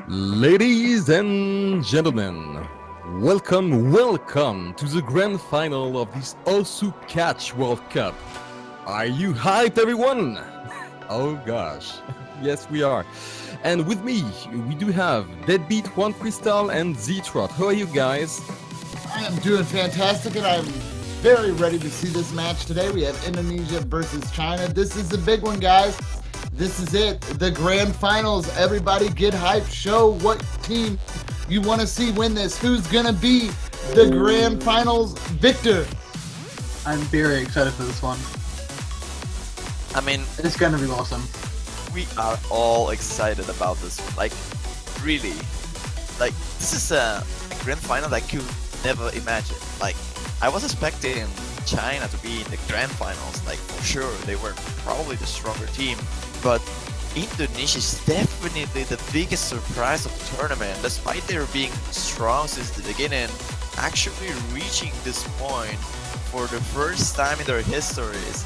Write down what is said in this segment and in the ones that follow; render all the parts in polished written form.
Ladies and gentlemen, welcome to the grand final of this Osu Catch World Cup. Are you hyped, everyone? Oh gosh, yes we are. And with me, we do have Deadbeat, Juan Cristal, and Z-Trot. How are you guys? I am doing fantastic, and I'm very ready to see this match today. We have Indonesia versus China. This is the big one, guys. This is it, the grand finals. Everybody get hyped. Show what team you want to see win this. Who's going to be the grand finals victor? I'm very excited for this one. I mean, It's gonna be awesome. we are all excited about this one. Like, really. Like, this is a grand final that I could never imagine. Like, I was expecting China to be in the grand finals. Like, for sure, they were probably the stronger team. But Indonesia is definitely the biggest surprise of the tournament. Despite their being strong since the beginning, actually reaching this point for the first time in their histories.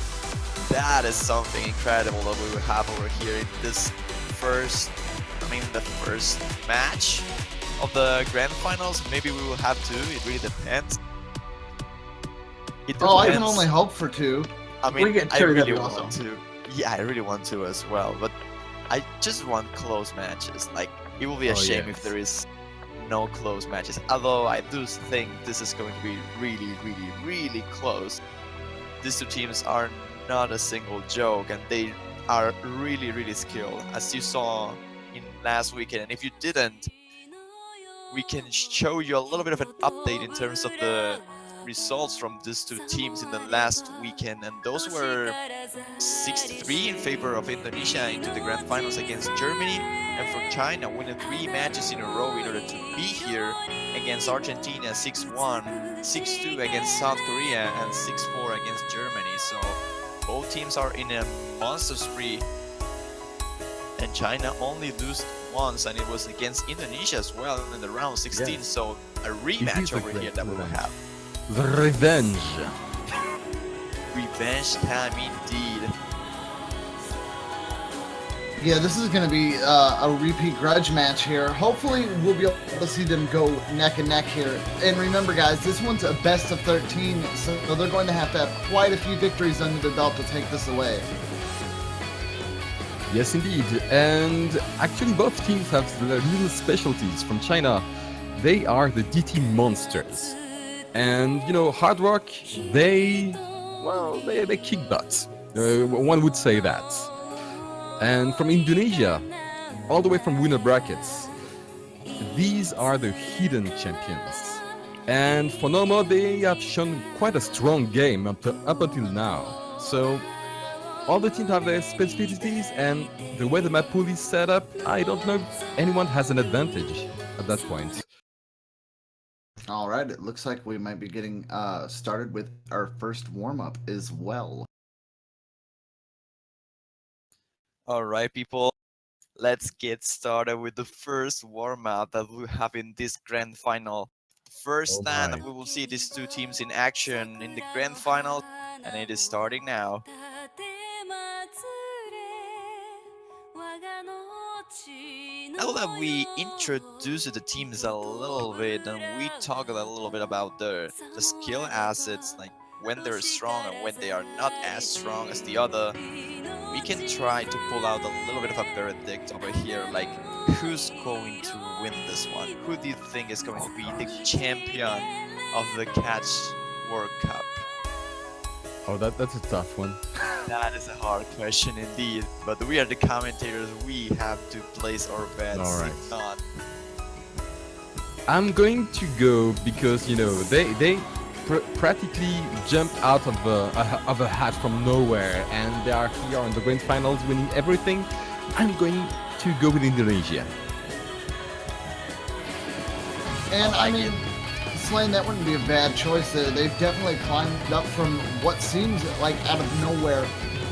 That is something incredible that we will have over here in this first match of the grand finals. Maybe we will have two, it really depends. I can only hope for two. I mean, We get I two, really that'd be want awesome. to. Yeah, I really want to as well, but I just want close matches. Like, it will be a Oh, shame yes. if there is no close matches. Although I do think this is going to be really close. These two teams are not a single joke, and they are really skilled, as you saw in last weekend. And if you didn't, we can show you a little bit of an update in terms of the results from these two teams in the last weekend, and those were 6-3 in favor of Indonesia into the grand finals against Germany, and for China winning 3 matches in a row in order to be here against Argentina 6-1, 6-2 against South Korea, and 6-4 against Germany. So both teams are in a monster spree, and China only lost once, and it was against Indonesia as well in the round 16. Yes. So a rematch a over great here that we will revenge. have. The revenge. Revenge time indeed. Yeah, this is going to be a repeat grudge match here. Hopefully, we'll be able to see them go neck and neck here. And remember, guys, this one's a best of 13, so they're going to have quite a few victories under the belt to take this away. Yes, indeed. And actually, both teams have their little specialties. From China, they are the DT monsters. And, you know, Hard Rock, they kick butt. One would say that. And from Indonesia, all the way from winner brackets, these are the hidden champions. And for Nomo, they have shown quite a strong game up until now. So all the teams have their specificities, and the way the map pool is set up, I don't know if anyone has an advantage at that point. All right, it looks like we might be getting started with our first warm-up as well. All right, people, let's get started with the first warm-up that we have in this grand final. First Oh time my. that we will see these two teams in action in the grand final, and it is starting now. Now that we introduced the teams a little bit and we talked a little bit about the skill assets, like when they're strong and when they are not as strong as the other, we can try to pull out a little bit of a verdict over here, like who's going to win this one? Who do you think is going to be the champion of the Catch World Cup? Oh, that's a tough one. That is a hard question indeed, but we are the commentators, we have to place our bets. All right. If not, I'm going to go because, you know, they practically jumped out of a hat from nowhere, and they are here on the grand finals winning everything. I'm going to go with Indonesia. And I I like mean, Slane, that wouldn't be a bad choice there. They've definitely climbed up from what seems like out of nowhere.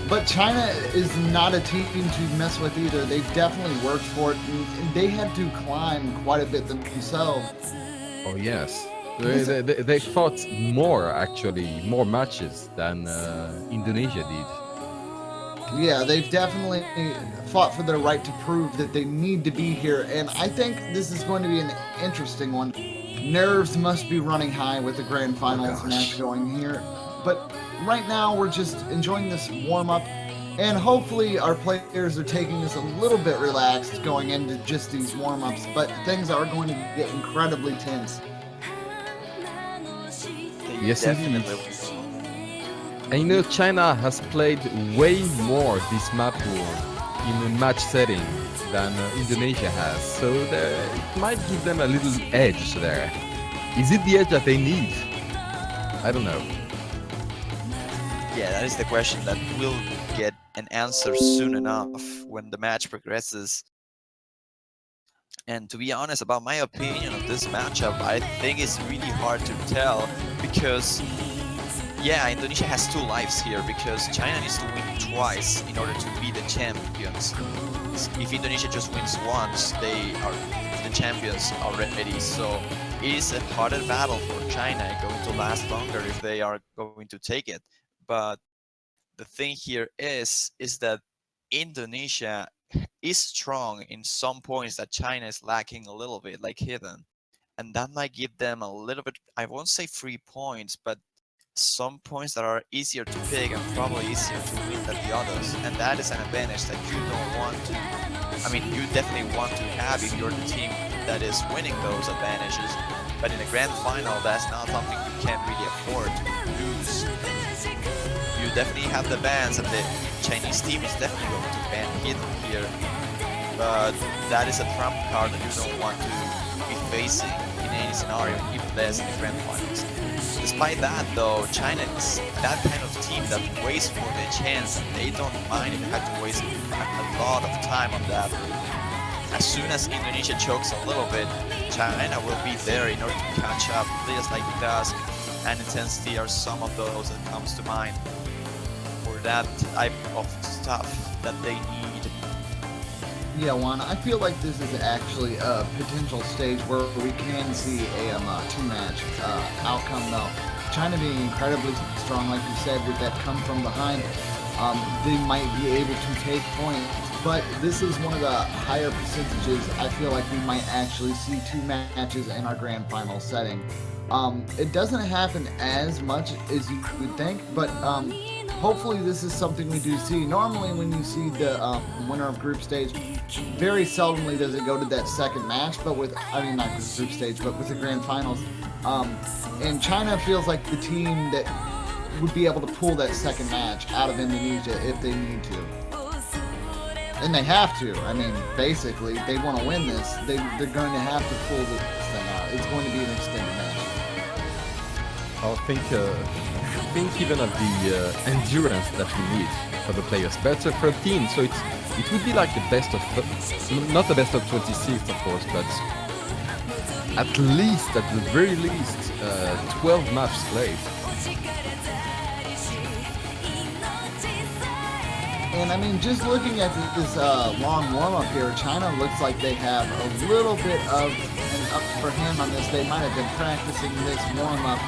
But China is not a team to mess with either. They've definitely worked for it, and they had to climb quite a bit themselves. Oh yes, they fought more, actually, more matches than Indonesia did. Yeah, they've definitely fought for their right to prove that they need to be here, and I think this is going to be an interesting one. Nerves must be running high with the grand Oh finals match gosh. going here, but right now we're just enjoying this warm up, and hopefully our players are taking this a little bit relaxed going into just these warm ups, but things are going to get incredibly tense. They Yes, indeed. definitely will. And China has played way more this map pool in a match setting than Indonesia has, so it might give them a little edge there. Is it the edge that they need? I don't know. Yeah, that is the question that will get an answer soon enough when the match progresses. And to be honest, about my opinion of this matchup, I think it's really hard to tell because, yeah, Indonesia has 2 lives here because China needs to win twice in order to be the champions. If Indonesia just wins once, they are the champions already. So it is a harder battle for China, going to last longer if they are going to take it. But the thing here is that Indonesia is strong in some points that China is lacking a little bit, like hidden. And that might give them a little bit, I won't say 3 points, but some points that are easier to pick and probably easier to win than the others. And that is an advantage that you don't want to, I mean, you definitely want to have if you're the team that is winning those advantages. But in a grand final, that's not something you can really afford to lose. You definitely have the bans, and the Chinese team is definitely going to ban hidden here. But that is a trump card that you don't want to be facing in any scenario, even less in the grand finals. Despite that, though, China is that kind of team that waits for the chance. They don't mind if they have to waste a lot of time on that. As soon as Indonesia chokes a little bit, China will be there in order to catch up. Players like Dusk and Intensity are some of those that comes to mind for that type of stuff that they need. Yeah, Juan, I feel like this is actually a potential stage where we can see a two-match outcome, though. China being incredibly strong, like you said, with that come from behind, they might be able to take points. But this is one of the higher percentages. I feel like we might actually see 2 matches in our grand final setting. It doesn't happen as much as you would think, but hopefully this is something we do see. Normally when you see the winner of group stage, very seldomly does it go to that second match, but with, I mean not the group stage, but with the grand finals. And China feels like the team that would be able to pull that second match out of Indonesia if they need to. And they have to. I mean, basically, if they want to win this, they're going to have to pull this thing out. It's going to be an extended match. I think even of the endurance that we need for the players, better for a team. So it would be like the best of, not the best of 26, of course, but at least, at the very least, 12 matches played. And I mean, just looking at this long warm-up here, China looks like they have a little bit of an upper hand on this. They might have been practicing this warm-up.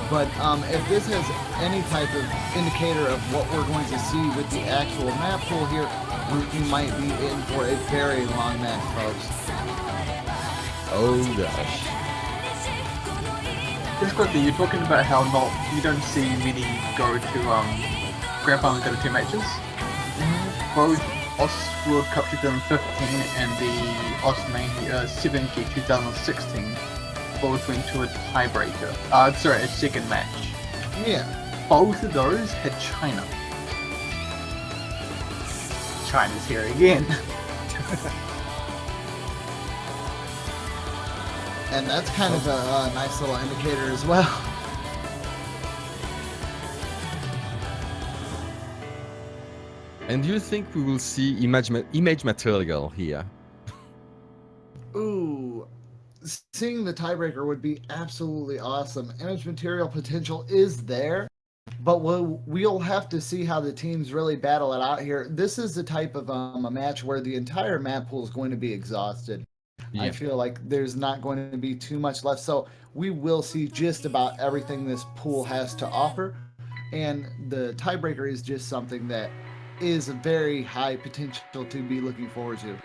But if this has any type of indicator of what we're going to see with the actual map pool here, we might be in for a very long match, folks. Oh gosh. Just quickly, you're talking about how you don't see many go to grand final go to 2 matches. Both Oz World Cup 2015 and the Oz 70 2016 both went to a tiebreaker. Sorry, a second match. Yeah. Both of those had China. China's here again. And that's kind of a nice little indicator as well. And do you think we will see image material here? Ooh, seeing the tiebreaker would be absolutely awesome. Image material potential is there, but we'll have to see how the teams really battle it out here. This is the type of a match where the entire map pool is going to be exhausted. Yeah. I feel like there's not going to be too much left, so we will see just about everything this pool has to offer, and the tiebreaker is just something that is a very high potential to be looking forward to.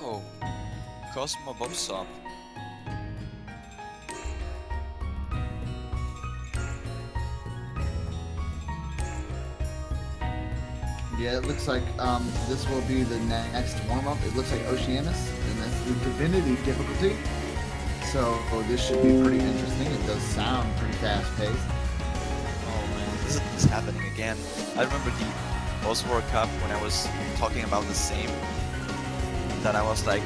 Oh, Cosmo Boxop. Yeah, it looks like this will be the next warm-up. It looks like Oceanus, and that's the Divinity difficulty. So this should be pretty interesting. It does sound pretty fast-paced. Oh man, this is happening again. I remember the Oz World Cup when I was talking about the same. That I was like,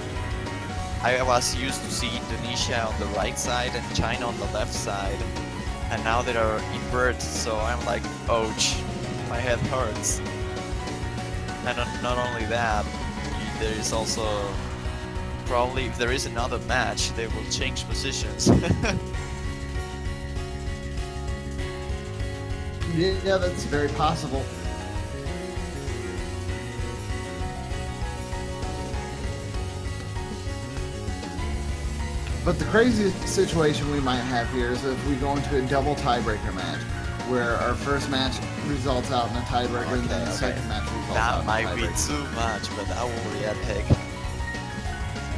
I was used to see Indonesia on the right side and China on the left side, and now they are inverted. So I'm like, ouch, my head hurts. And not only that, there is also probably if there is another match, they will change positions. Yeah, that's very possible. But the craziest situation we might have here is if we go into a double tiebreaker match, where our first match results out in a tiebreaker, and then the second match results out That in a might be tiebreaker. too much, but that will be epic.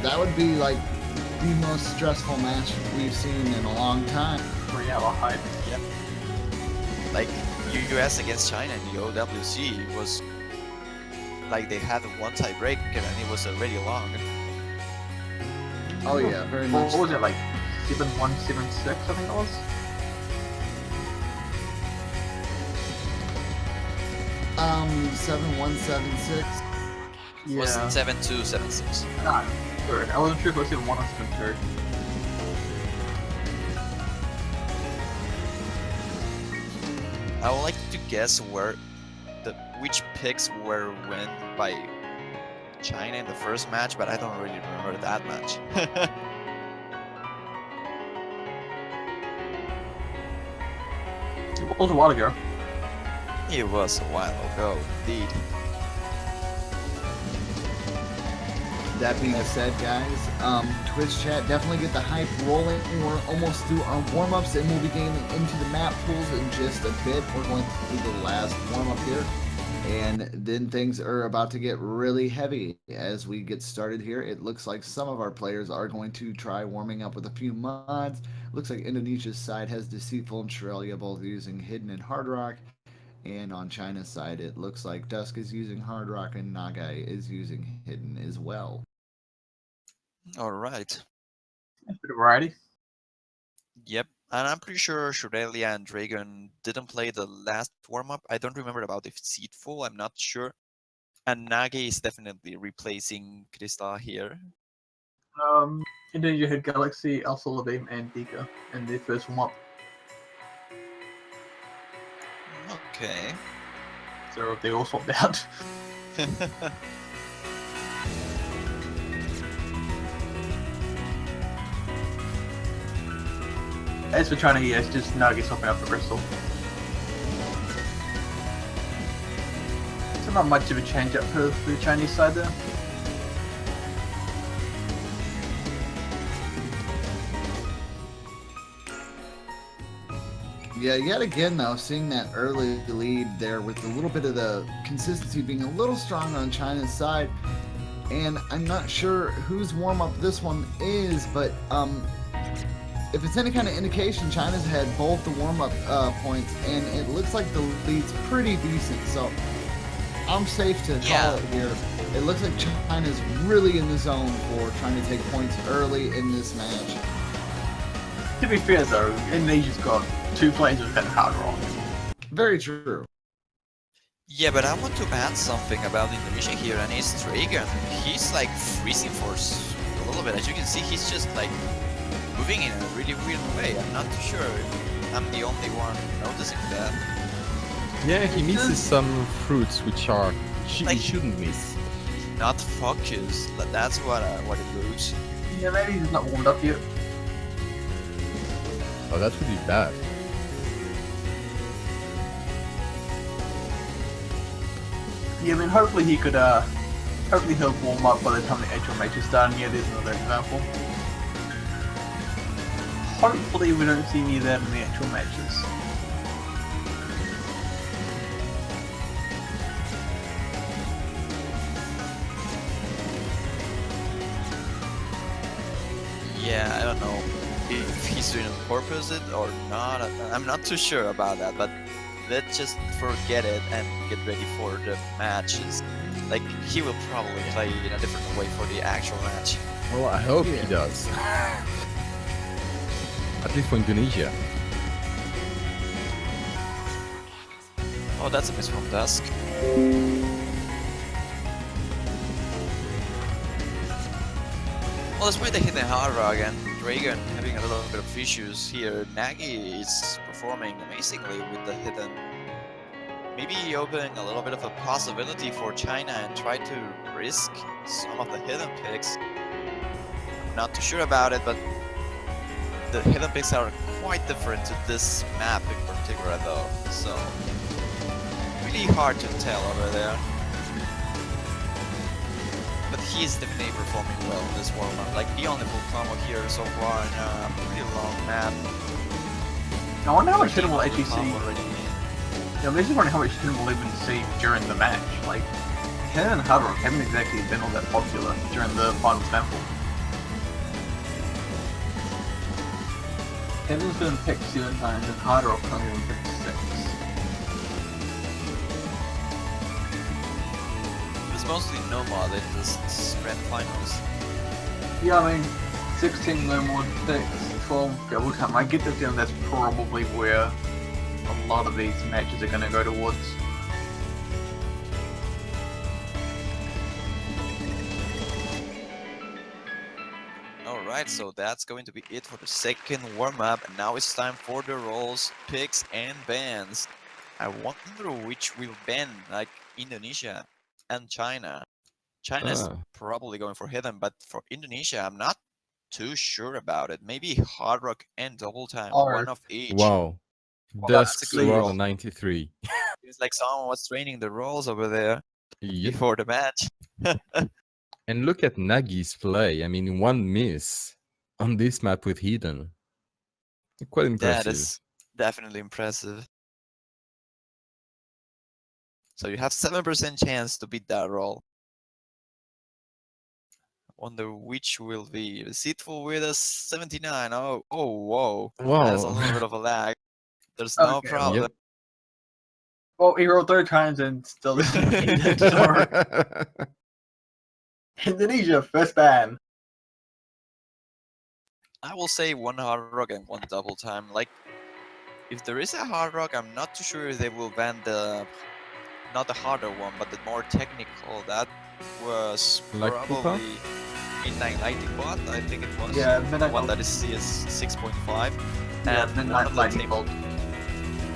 That would be like the most stressful match we've seen in a long time. 3 hour hype. Yep. Like US against China in the OWC was like they had one tiebreaker and it was already long. Oh yeah, very What much. was it, like 7-1, 7-6, I think it was? Um, 7-1, 7-6. Yeah. Was 7-2, 7-6. Nah, sure. I wasn't sure if it was 7-1 or 7-2. I would like to guess which picks were won by China in the first match, but I don't really remember that match. It was a while ago. It was a while ago, indeed. That being said, guys, Twitch chat, definitely get the hype rolling. We're almost through our warm-ups, and we'll be getting into the map pools in just a bit. We're going through the last warm-up here, and then things are about to get really heavy as we get started here. It looks like some of our players are going to try warming up with a few mods. Looks like Indonesia's side has Deceitful and Shrelia both using Hidden and Hard Rock. And on China's side, it looks like Dusk is using Hard Rock and Nagai is using Hidden as well. Alright. A bit of variety. Yep. And I'm pretty sure Shurelia and Dragon didn't play the last warm-up. I don't remember about the Deceitful, I'm not sure. And Nage is definitely replacing Krista here. Indonesia had Galaxy, Al Solavim, and Dika in their first warm-up. Okay. So they all swapped out. As for China, yeah, it's just Nagi swapping out for Bristol. So not much of a change up for the Chinese side there. Yeah, yet again, though, seeing that early lead there with a little bit of the consistency being a little stronger on China's side. And I'm not sure whose warm-up this one is, but if it's any kind of indication, China's had both the warm-up points, and it looks like the lead's pretty decent. So I'm safe to call it here. It looks like China's really in the zone for trying to take points early in this match. To be fair though, Indonesia's got 2 players with hard rock. Very true. Yeah, but I want to add something about Indonesia here, and it's Dragon. He's like freezing for a little bit. As you can see, he's just like moving in a really weird way. I'm not too sure if I'm the only one noticing that. Yeah, he misses some fruits which are He shouldn't miss. Not focused. That's what it looks. Yeah, maybe he's not warmed up yet. Oh, that would be bad. Yeah, I mean, hopefully he could, hopefully he'll warm up by the time the actual match is done. Yeah, there's another example. Hopefully we don't see any of that in the actual matches. Yeah, I don't know if he's doing it on purpose or not. I'm not too sure about that, but let's just forget it and get ready for the matches. Like, he will probably play in a different way for the actual match. Well, I hope he does. At least for Indonesia. Oh, that's a miss from Dusk. Well, despite the hit and hard rock and Dragon having a little bit of issues here, Nagi is performing amazingly with the hidden. Maybe opening a little bit of a possibility for China and try to risk some of the hidden picks. Not too sure about it, but the hidden picks are quite different to this map in particular though, so really hard to tell over there. But he's definitely performing well in this warm-up. Like, the only full combo here so far in a pretty long map. I wonder how much hidden we'll actually see. Combo already. Yeah, I'm just wondering how much hidden we'll even see during the match. Like, hidden and hard rock haven't exactly been all that popular during the final sample. Hidden's been picked 7 times and hard rock only been picked 6. It's mostly no mod in this grand finals. Yeah, I mean, 16 no more picks, 12 double time. I get the feeling that's probably where a lot of these matches are going to go towards. Alright, so that's going to be it for the second warm-up, and now it's time for the roles, picks, and bans. I wonder which will ban, like Indonesia and China. China is probably going for hidden, but for Indonesia, I'm not too sure about it. Maybe hard rock and double time, Or- one of each. Wow. that's Dusk a good Swirl roll. 93. It's like someone was training the roles over there Yep. before the match. And look at Nagi's play. I mean, one miss on this map with Hidden. Quite impressive. That is definitely impressive. So you have 7% chance to beat that roll. Wonder which will be. Deceitful with a 79. Oh, whoa. That's a Wow. little bit of a lag. There's no Okay. problem. Yep. Well, he rolled 3 times and still defeated. So, Indonesia, first ban. I will say one hard rock and one double time. Like, if there is a hard rock, I'm not too sure if they will ban the, not the harder one, but the more technical. That was Like probably Pupa? Midnight Lightning Bot, I think it was. Yeah, The Midnight one Bolt. that is CS 6.5. Yeah, And Midnight one of the Lightning Bolt.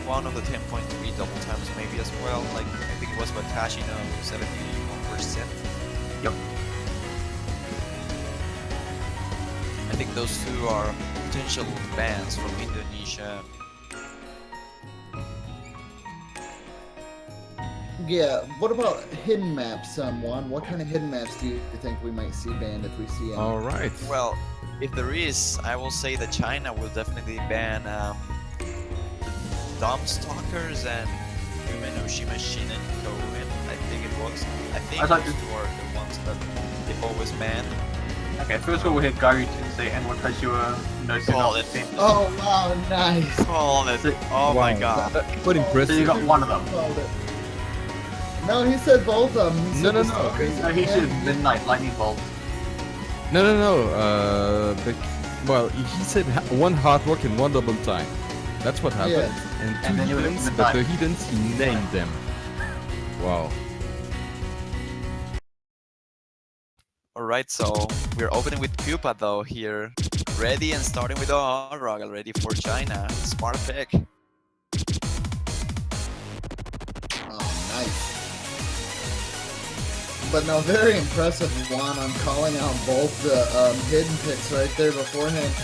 one of the 10.3 double times maybe as well. Like, I think it was P.R.China 71%. Yep. I think those two are potential bans from Indonesia. Yeah, what about hidden maps, Juan? What kind of hidden maps do you think we might see banned if we see any? All right. Well, if there is, I will say that China will definitely ban Dom Stalkers and Umenoshima Shin and Kohen, I think it was. I think I'd like those to- two are the ones that they always ban. Okay, first of all, we had Gary Tensei and Watashua no Call it. Oh, wow, nice. Call it. Oh my god. Quite So impressive. you got one of them. Called it. No, he said both of them. He No, said no, the no. Stalkers No, he and- said Midnight Lightning Bolt. No. Well, he said one hard rock and one double time. That's what happened. Yeah. And And then two he was hiddens, in but the the hiddens, he named them. Wow. Alright, so we're opening with Pupa though here. Ready and starting with the hard rock already for China. Smart pick. Oh, nice. But no, very impressive Juan on calling out both the hidden picks right there beforehand.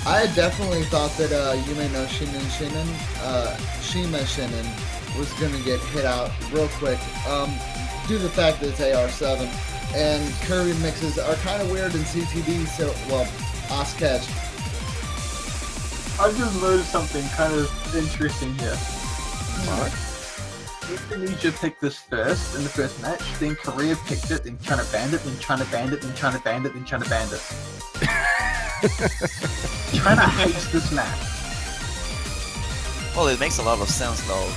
I definitely thought that Yume no Shima Shinin was going to get hit out real quick due to the fact that it's AR7. And Kirby mixes are kind of weird in CTD, so, well, Osketch. I just noticed something kind of interesting here. What? Indonesia picked this first in the first match, then Korea picked it, then China banned it, then China banned it, then China banned it, then China banned it. China hates this match. Well, it makes a lot of sense though.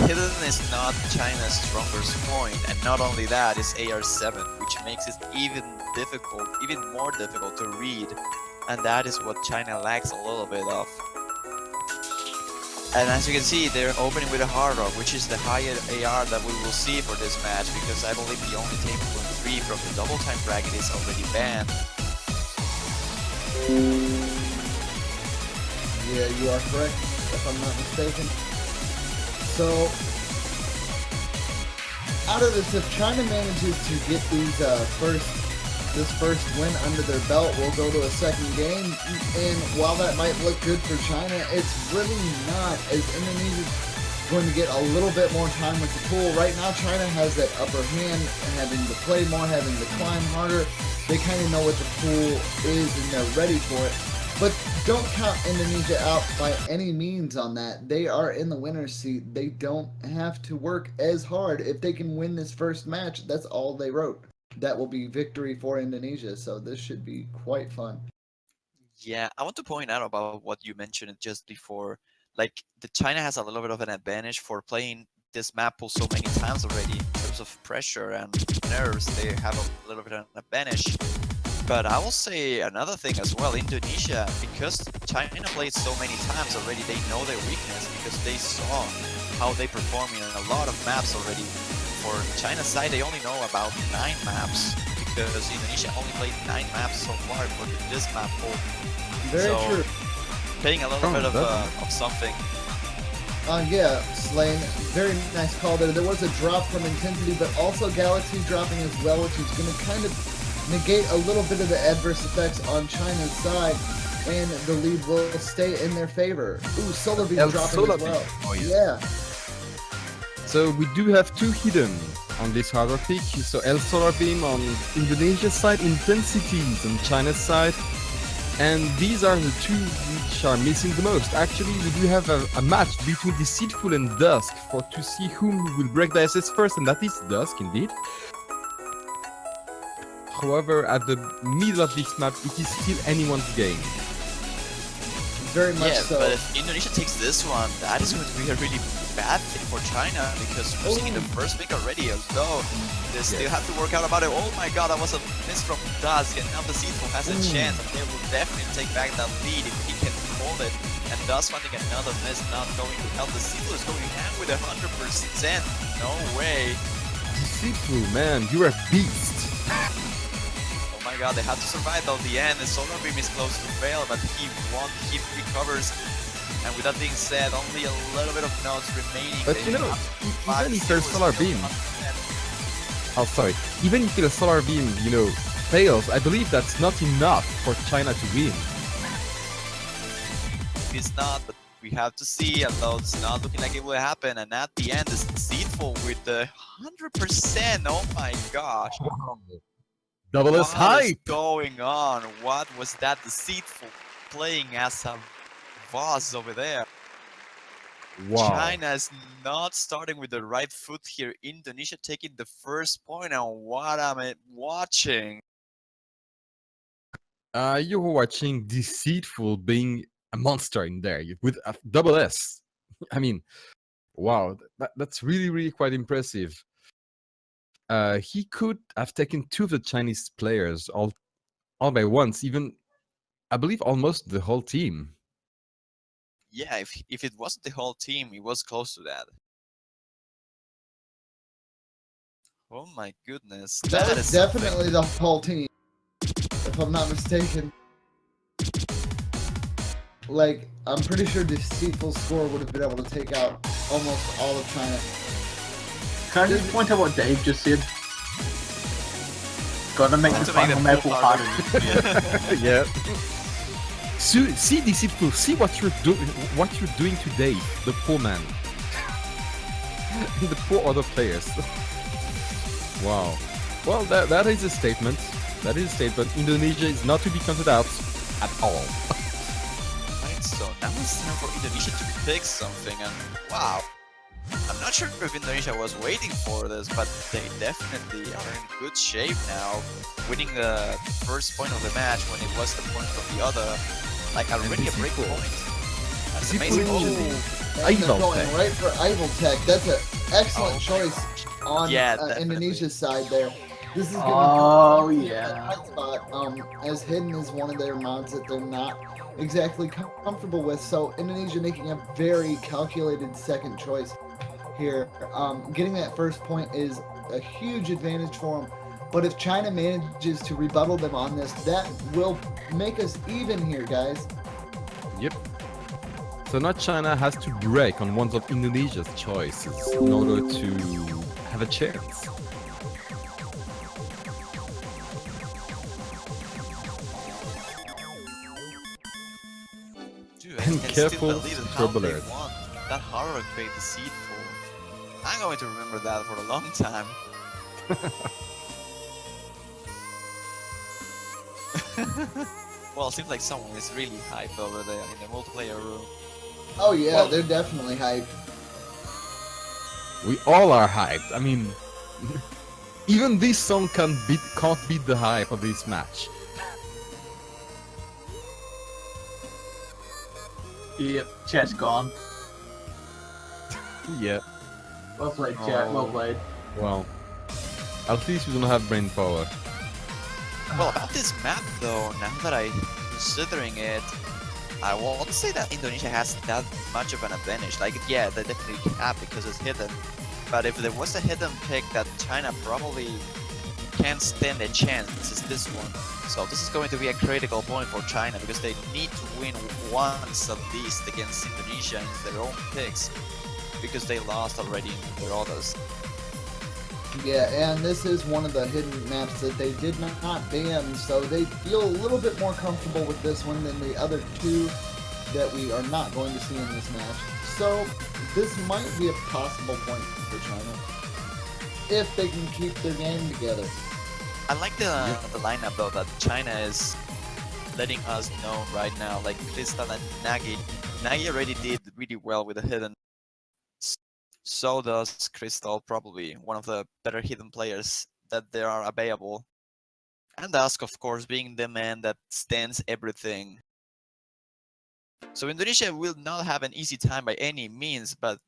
Hidden is not China's strongest point, and not only that, it's AR7, which makes it even more difficult to read, and that is what China lacks a little bit of. And as you can see, they're opening with a hard rock, which is the highest AR that we will see for this match, because I believe the only table 3 from the double time bracket is already banned. Yeah, you are correct, if I'm not mistaken. So, out of this, if China manages to get these this first win under their belt, we'll go to a second game. And while that might look good for China, it's really not, as Indonesia's going to get a little bit more time with the pool. Right now, China has that upper hand, having to play more, having to climb harder. They kind of know what the pool is and they're ready for it. But don't count Indonesia out by any means on that. They are in the winner's seat. They don't have to work as hard. If they can win this first match, that's all they wrote. That will be victory for Indonesia. So this should be quite fun. Yeah, I want to point out about what you mentioned just before. Like, the China has a little bit of an advantage for playing this map pool so many times already in terms of pressure and nerves. They have a little bit of an advantage. But I will say another thing as well. Indonesia, because China played so many times already, they know their weakness because they saw how they perform in a lot of maps already. For China's side, they only know about 9 maps because Indonesia only played 9 maps so far for this map pool. Very true. Playing a little bit of something. Yeah, Slane, very nice call there. There was a drop from Intensity, but also Galaxy dropping as well, which is going to kind of negate a little bit of the adverse effects on China's side, and the lead will stay in their favor. Ooh, Solar Beam dropping as well. Oh, yeah. So we do have 2 hidden on this hard rock pick. So El Solar Beam on Indonesia's side, Intensities on China's side. And these are the 2 which are missing the most. Actually, we do have a match between Deceitful and Dusk to see whom will break the SS first, and that is Dusk indeed. However, at the middle of this map, it is still anyone's game. Very much so. But if Indonesia takes this one, that is going to be a really bad thing for China, because losing in the first pick already, although they still have to work out about it. Oh my god, that was a miss from Dusk, and now the Deceitful has a chance, and they will definitely take back that lead if he can hold it. And Dusk finding another miss, not going to help. The Deceitful is going hand with 100%. No way. Deceitful, man, you're a beast. Oh my god, they have to survive till the end. The Solar Beam is close to fail, but he won, he recovers. And with that being said, only a little bit of notes remaining. But you know, even if there's Solar Beam... Oh, sorry. Even if the Solar Beam, fails, I believe that's not enough for China to win. It's not, but we have to see, although it's not looking like it will happen. And at the end, it's Deceitful with the 100%. Oh my gosh. Double S hype! What is going on? What was that Deceitful playing as a boss over there? Wow. China is not starting with the right foot here. Indonesia taking the first point, and what am I watching? You were watching Deceitful being a monster in there with a double S. I mean, wow, that's really, really quite impressive. He could have taken 2 of the Chinese players all by once, even, I believe, almost the whole team. Yeah, if it wasn't the whole team, it was close to that. Oh my goodness. That is definitely something. the whole team, if I'm not mistaken. Like, I'm pretty sure Deceitful's score would have been able to take out almost all of China. Can I just point out what Dave just said? Gotta make Want the to make final the map pool harder. harder. Yeah. See, Deceitful, see what you're doing today, the poor man. The poor other players. Wow. Well, that is a statement. That is a statement. Indonesia is not to be counted out at all. Right, so now it's time for Indonesia to pick something, and wow. I'm not sure if Indonesia was waiting for this, but they definitely are in good shape now. Winning the first point of the match when it was the point of the other. Like already a break Deceitful. point. That's Deceitful. amazing. Oh. And they're Ival going Tech. right for Ival Tech. That's an excellent Oh my choice on Yeah, definitely. Indonesia's side there. This is going Oh, to be yeah. a tight spot. As Hidden is one of their mods that they're not exactly comfortable with. So Indonesia making a very calculated second choice here. Getting that first point is a huge advantage for them. But if China manages to rebuttal them on this, that will make us even here, guys. Yep. So now China has to break on one of Indonesia's choices in order to have a chance. Dude, And I can careful, still believe how trouble they alert. won. That hard played deceitful. I'm going to remember that for a long time. Well, it seems like someone is really hyped over there in the multiplayer room. Oh yeah, Well- they're definitely hyped. We all are hyped. I mean, even this song can't beat the hype of this match. Yep, chat's gone. Yeah. Well played, chat. Well Oh. played. Well, at least we don't have brain power. Well, about this map though, now that I'm considering it, I won't say that Indonesia has that much of an advantage. Like, yeah, they definitely have because it's hidden. But if there was a hidden pick that China probably can't stand a chance, it's this one. So this is going to be a critical point for China because they need to win once at least against Indonesia in their own picks because they lost already in their others. Yeah, and this is one of the hidden maps that they did not ban, so they feel a little bit more comfortable with this one than the other two that we are not going to see in this match. So this might be a possible point for China if they can keep their game together. I like the lineup though that China is letting us know right now. Like Crystal and Nagi. Nagi already did really well with the hidden. So does Crystal, probably one of the better hidden players that there are available. And Dusk, of course, being the man that stands everything. So Indonesia will not have an easy time by any means, but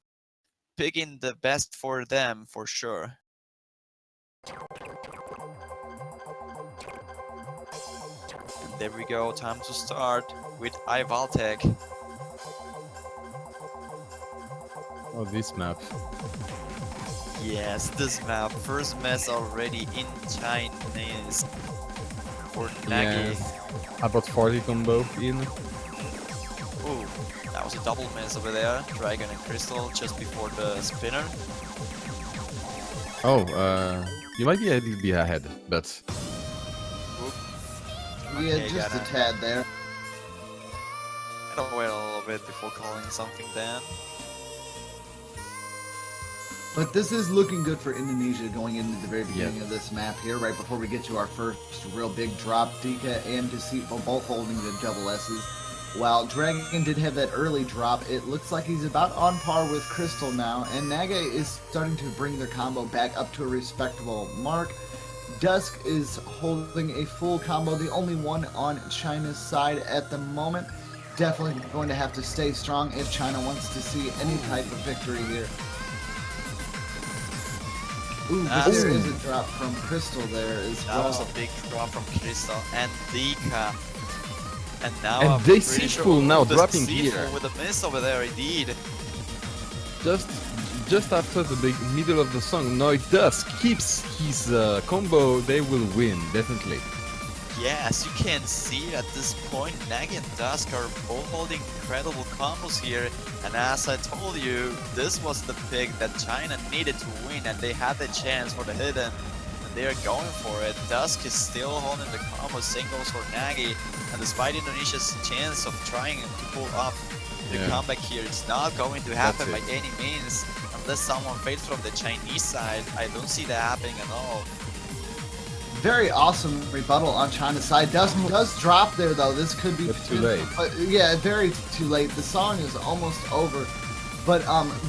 picking the best for them for sure. And there we go, time to start with Ivaltech. Oh, this map. Yes, this map, first mess already in Chinese for Nagi. Yes. About 40 combo in. Ooh, that was a double miss over there. Dragon and Crystal just before the spinner. Oh, you might be a little bit ahead, but Oop, Yeah, Okay, just a gotta- tad there. gotta wait a little bit before calling something then. But this is looking good for Indonesia going into the very beginning of this map here, right before we get to our first real big drop. Dika and Deceitful both holding the double S's. While Dragon did have that early drop, it looks like he's about on par with Crystal now, and Naga is starting to bring their combo back up to a respectable mark. Dusk is holding a full combo, the only one on China's side at the moment. Definitely going to have to stay strong if China wants to see any type of victory here. Ooh, but That's- there is a drop from Crystal there as That well. was a big drop from Crystal and Dika. And now And I'm pretty Deceitful sure now the dropping Deceitful here. with a miss over there indeed. just after the middle of the song, now if Dusk keeps his combo, they will win, definitely. Yes, you can see at this point, Nagi and Dusk are both holding incredible combos here. And as I told you, this was the pick that China needed to win, and they had the chance for the hidden. And they're going for it. Dusk is still holding the combo singles for Nagi, and despite Indonesia's chance of trying to pull off the comeback here, it's not going to happen by any means. Unless someone fails from the Chinese side, I don't see that happening at all. Very awesome rebuttal on China's side. Does drop there though. This could be too late. But yeah, very too late. The song is almost over. But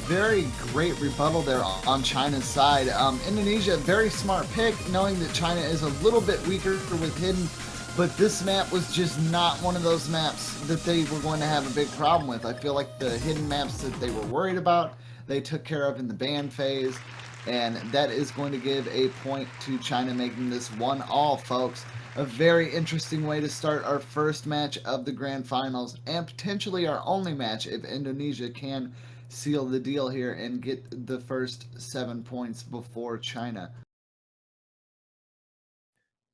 very great rebuttal there on China's side. Indonesia, very smart pick, knowing that China is a little bit weaker with hidden. But this map was just not one of those maps that they were going to have a big problem with. I feel like the hidden maps that they were worried about, they took care of in the ban phase. And that is going to give a point to China, making this 1-all, folks. A very interesting way to start our first match of the Grand Finals, and potentially our only match if Indonesia can seal the deal here and get the first 7 points before China.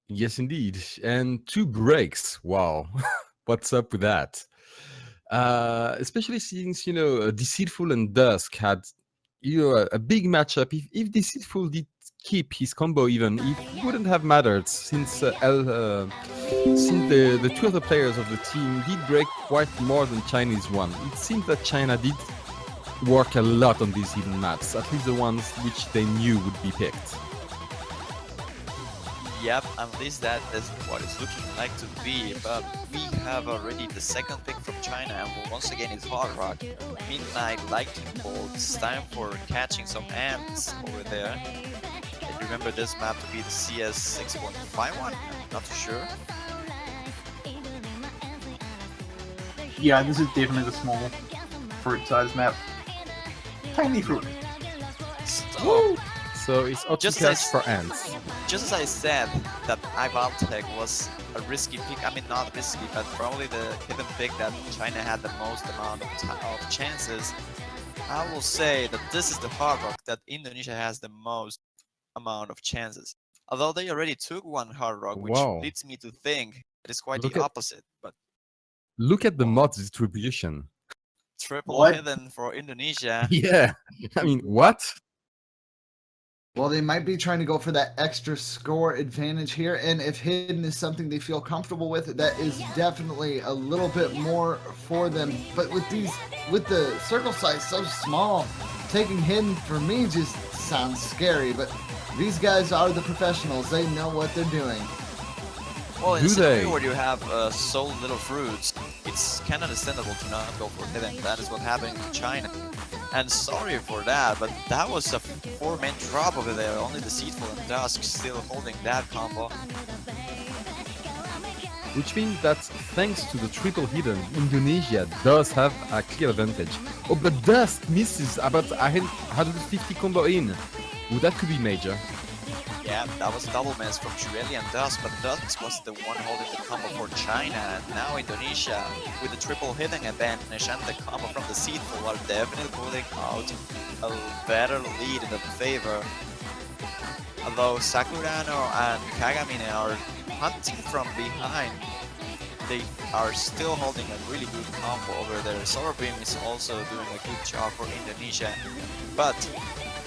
Yes, indeed. And 2 breaks. Wow. What's up with that? Especially since, Deceitful and Dusk had a big matchup. If Deceitful did keep his combo even, it wouldn't have mattered since the 2 other players of the team did break quite more than Chinese one. It seems that China did work a lot on these hidden maps, at least the ones which they knew would be picked. Yep, at least that is what it's looking like to be, but we have already the second pick from China, and once again it's Hard Rock. Midnight Lightning Bolt. It's time for catching some ants over there. I remember this map to be the CS 6.51, not too sure. Yeah, this is definitely the small fruit size map. Tiny fruit. So it's catch for ants. Just as I said that Ivaltech was a risky pick, I mean not risky, but probably the hidden pick that China had the most amount of chances, I will say that this is the Hard Rock that Indonesia has the most amount of chances. Although they already took one Hard Rock, which leads me to think it's quite the opposite. But look at the mod distribution. Triple hidden for Indonesia. Yeah, I mean, what? Well, they might be trying to go for that extra score advantage here, and if hidden is something they feel comfortable with, that is definitely a little bit more for them. But with the circle size so small, taking hidden for me just sounds scary. But these guys are the professionals; they know what they're doing. Well, in a scenario where you have so little fruits, it's kind of understandable to not go for hidden. That is what happened in China. And sorry for that, but that was a 4-man drop over there. Only Deceitful and Dusk still holding that combo. Which means that thanks to the triple hidden, Indonesia does have a clear advantage. Oh, but Dusk misses about 150 combo in. Well, that could be major. Yeah, that was a double miss from Shirelli and Dusk, but Dusk was the one holding the combo for China, and now Indonesia, with the triple hitting advantage and the combo from the Deceitful, are definitely pulling out a better lead in their favor. Although Sakurano and Kagamine are hunting from behind, they are still holding a really good combo over there. Solar Beam is also doing a good job for Indonesia, but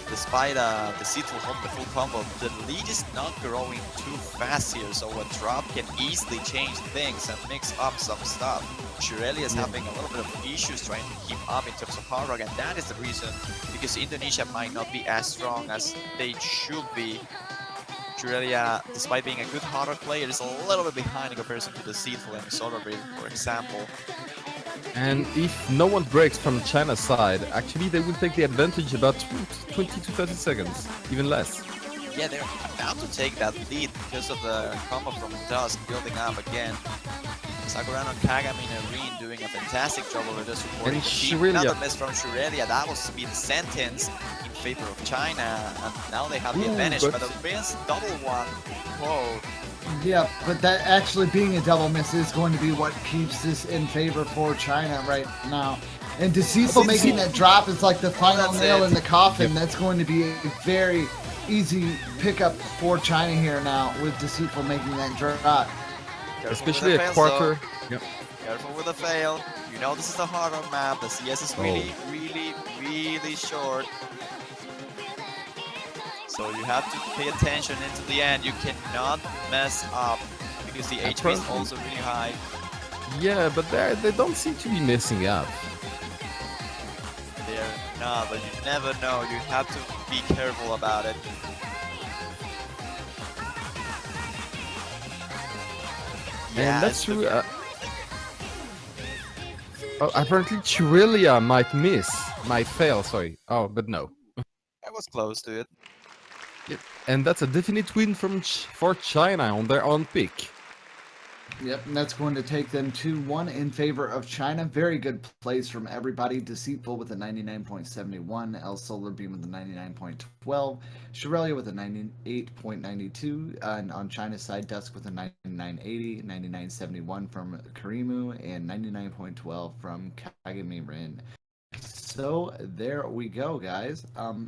despite Deceitful holding the full combo, the lead is not growing too fast here, so a drop can easily change things and mix up some stuff. Shirelli is having a little bit of issues trying to keep up in terms of Hard Rock, and that is the reason, because Indonesia might not be as strong as they should be. Shirelli, despite being a good Hard Rock player, is a little bit behind in comparison to Deceitful and Solar Beam, for example. And if no one breaks from China's side, actually they will take the advantage about 20 to 30 seconds, even less. Yeah, they're about to take that lead because of the combo from Dusk building up again. Sakurano and Kagamine Rin doing a fantastic job over there supporting the team. Another miss from Shirelli, that was to be the sentence in favor of China, and now they have the advantage, but a miss double one. Whoa. Yeah, but that actually being a double miss is going to be what keeps this in favor for China right now. And Deceitful making that drop is like the final nail in the coffin. That's going to be a very easy pickup for China here now, with Deceitful making that drop. Especially a quarter. Yep. Careful with the fail. You know this is a harder map. The CS is really short. So you have to pay attention into the end. You cannot mess up because the HP is Apparently- also really high. Yeah, but they don't seem to be messing up. They're not, but you never know. You have to be careful about it. And that's it's true. looking- Apparently, Chirillia might fail. Sorry. Oh, but no. I was close to it. And that's a definite win for China on their own pick. Yep, and that's going to take them 2-1 in favor of China. Very good plays from everybody. Deceitful with a 99.71, El Solar Beam with a 99.12, Shirelia with a 98.92, and on China's side, Dusk with a 99.80, 99.71 from Karimu, and 99.12 from Kagami Rin. So there we go, guys.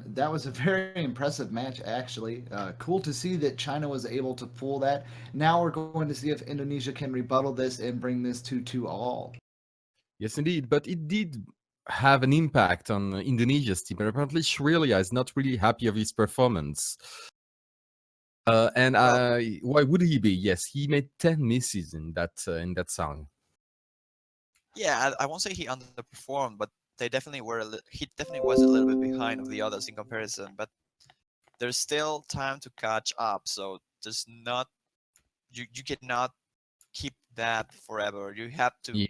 That was a very impressive match, actually. Cool to see that China was able to pull that. Now we're going to see if Indonesia can rebuttal this and bring this to 2-all. Yes, indeed. But it did have an impact on Indonesia's team. But apparently, Shrilia is not really happy of his performance. Why would he be? Yes, he made 10 misses in that song. Yeah, I won't say he underperformed, but they definitely he definitely was a little bit behind of the others in comparison. But there's still time to catch up. So there's not you cannot keep that forever. You have to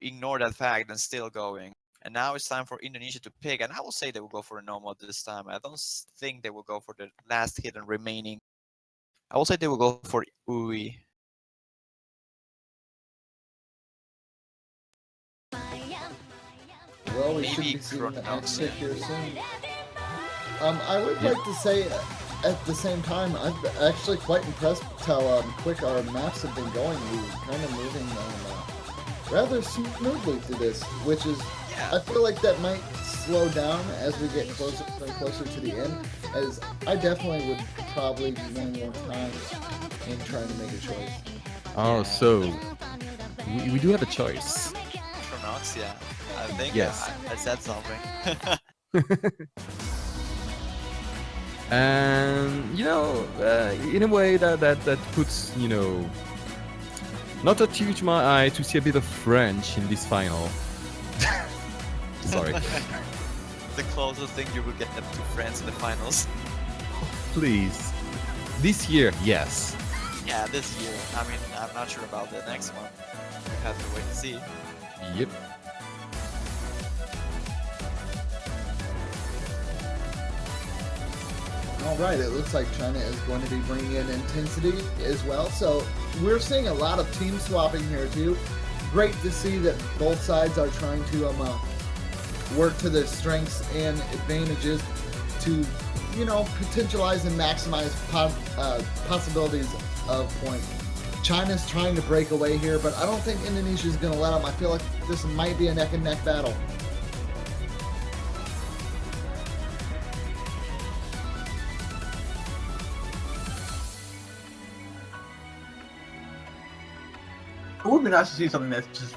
ignore that fact and still going. And now it's time for Indonesia to pick. And I will say they will go for a normal this time. I don't think they will go for the last hit and remaining. I will say they will go for Ui. Well, we Maybe should be seeing the next Chronox. pick here soon. I would like to say, at the same time, I'm actually quite impressed with how quick our maps have been going. We're kind of moving rather smoothly through this, which is, I feel like that might slow down as we get closer and closer to the end, as I definitely would probably be spending more time in trying to make a choice. Oh, so we do have a choice. Chronox, yeah. I think Yes. I said something. And in a way that puts not a tear to my eye to see a bit of French in this final. Sorry. The closest thing you will get to France in the finals. Please. This year, yes. Yeah, this year. I mean, I'm not sure about the next one. We have to wait and see. Yep. All right, it looks like China is going to be bringing in intensity as well. So we're seeing a lot of team swapping here too. Great to see that both sides are trying to work to their strengths and advantages to, potentialize and maximize possibilities of points. China's trying to break away here, but I don't think Indonesia's going to let them. I feel like this might be a neck and neck battle. It would be nice to see something that's just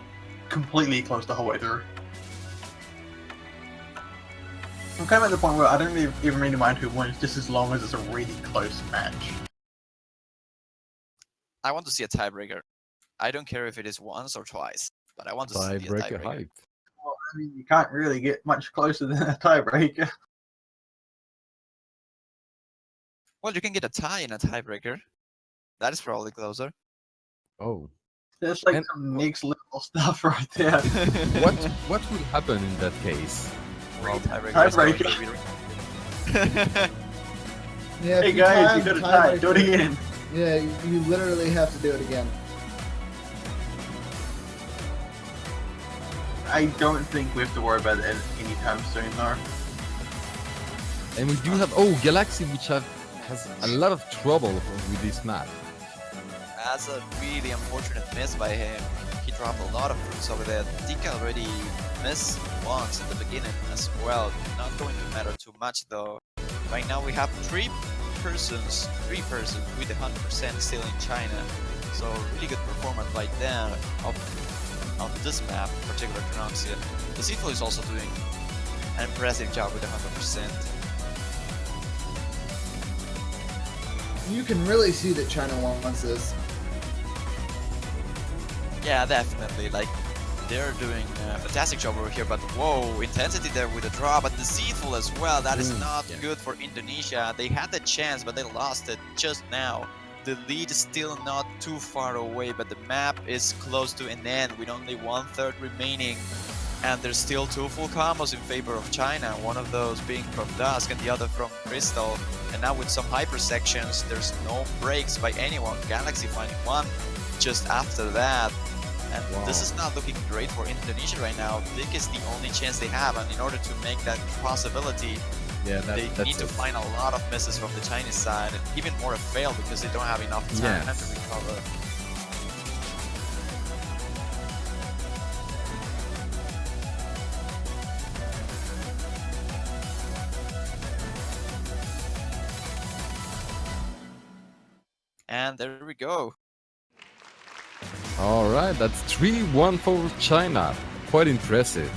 completely close the whole way through. I'm kind of at the point where I don't even really mind who wins, just as long as it's a really close match. I want to see a tiebreaker. I don't care if it is once or twice, but I want to see a Tiebreaker tiebreaker. hype. Well, I mean, you can't really get much closer than a tiebreaker. Well, you can get a tie in a tiebreaker. That is probably closer. Oh. That's like And- some next level stuff right there. What would happen in that case? Well, tiebreaker is going to Tiebreaker. be- Yeah, Hey if you guys, time you got a tie. Do it tiebreaker- again. Yeah, you literally have to do it again. I don't think we have to worry about it anytime soon, though. And we do have Galaxy, which has a lot of trouble with this map. That's a really unfortunate miss by him. He dropped a lot of fruits over there. Dika already missed once in the beginning as well. Not going to matter too much though. Right now we have three persons with 100% still in China. So really good performance by them on this map, particular Chronoxia. The Seafood is also doing an impressive job with 100%. you can really see that China wants this. Yeah, definitely. Like, they're doing a fantastic job over here, but whoa, intensity there with the draw, but deceitful as well. That is not yeah. good for Indonesia. They had the chance, but they lost it just now. The lead is still not too far away, but the map is close to an end with only 1/3 remaining. And there's still two full combos in favor of China, one of those being from Dusk and the other from Crystal. And now with some hyper sections, there's no breaks by anyone. Galaxy finding one just after that. And this is not looking great for Indonesia right now. Vic is the only chance they have, and in order to make that possibility, Yeah, they need to find a lot of misses from the Chinese side, and even more a fail because they don't have enough time to recover. And there we go. All right, that's 3-1 for China. Quite impressive.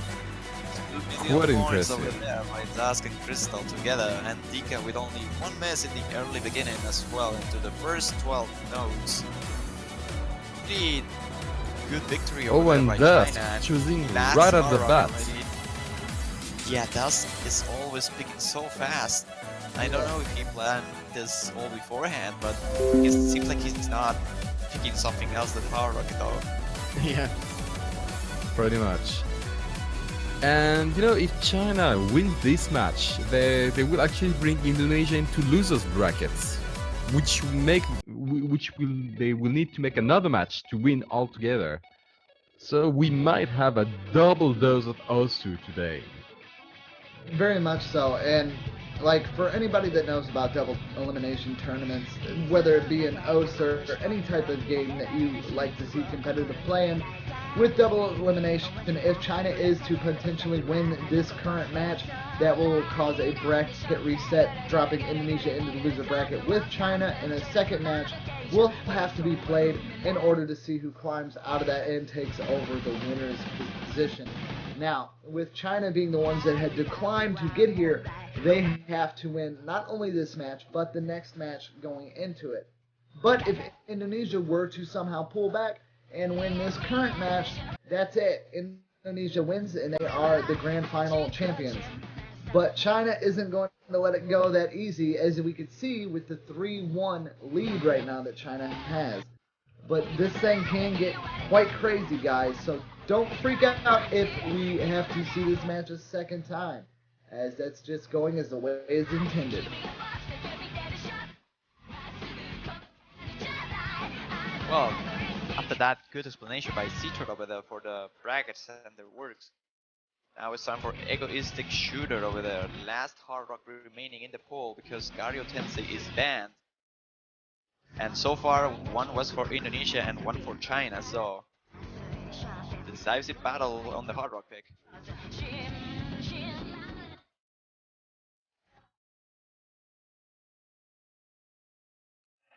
Quite impressive. Over there by Dusk and Crystal together, and Dika with only one miss in the early beginning as well into the first 12 nodes. Pretty good victory over there And by Dusk China. And choosing last right off the Hard Rock bat. already. Yeah, Dusk is always picking so fast. I don't know if he planned this all beforehand, but it seems like he's not picking something else than Power Rocket though. Yeah, pretty much. And you know, if China wins this match, they will actually bring Indonesia into losers brackets, which they will need to make another match to win altogether. So we might have a double dose of Osu today. Very much so, and like for anybody that knows about double elimination tournaments, whether it be an OSER or any type of game that you like to see competitive play in, with double elimination, if China is to potentially win this current match, that will cause a bracket reset, dropping Indonesia into the loser bracket with China, and a second match will have to be played in order to see who climbs out of that and takes over the winner's position. Now, with China being the ones that had declined to get here, they have to win not only this match, but the next match going into it. But if Indonesia were to somehow pull back and win this current match, that's it. Indonesia wins and they are the grand final champions. But China isn't going to let it go that easy, as we can see with the 3-1 lead right now that China has. But this thing can get quite crazy, guys, so don't freak out if we have to see this match a second time, as that's just going as the way it's intended. Well, after that good explanation by Citron over there for the brackets and their works, now it's time for Egoistic Shooter over there. Last Hard Rock remaining in the pool because Gario Tensei is banned. And so far, one was for Indonesia and one for China, so decisive battle on the Hard Rock pick.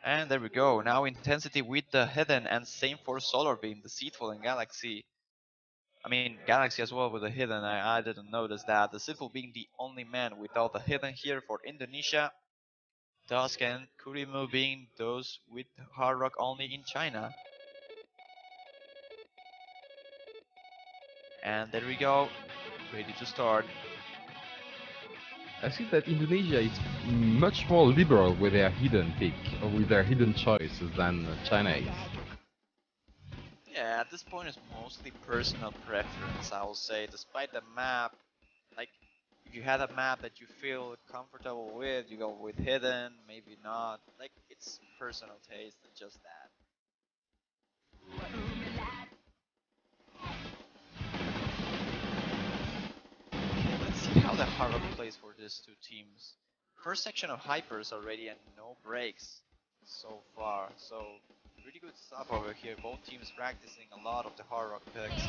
And there we go, now intensity with the Hidden and same for Solar Beam, Deceitful and Galaxy. I mean, Galaxy as well with the Hidden, I didn't notice that. Deceitful being the only man without the Hidden here for Indonesia. Dusk and Kurimu being those with Hard Rock only in China. And there we go, ready to start. I see that Indonesia is much more liberal with their hidden pick, or with their hidden choices than China is. Yeah, at this point it's mostly personal preference, I will say, despite the map. Like, if you had a map that you feel comfortable with, you go with Hidden, maybe not. Like, it's personal taste and just that. Let's see how the Hard Rock plays for these two teams. First section of hypers already and no breaks so far, so pretty good stuff over here. Both teams practicing a lot of the Hard Rock picks.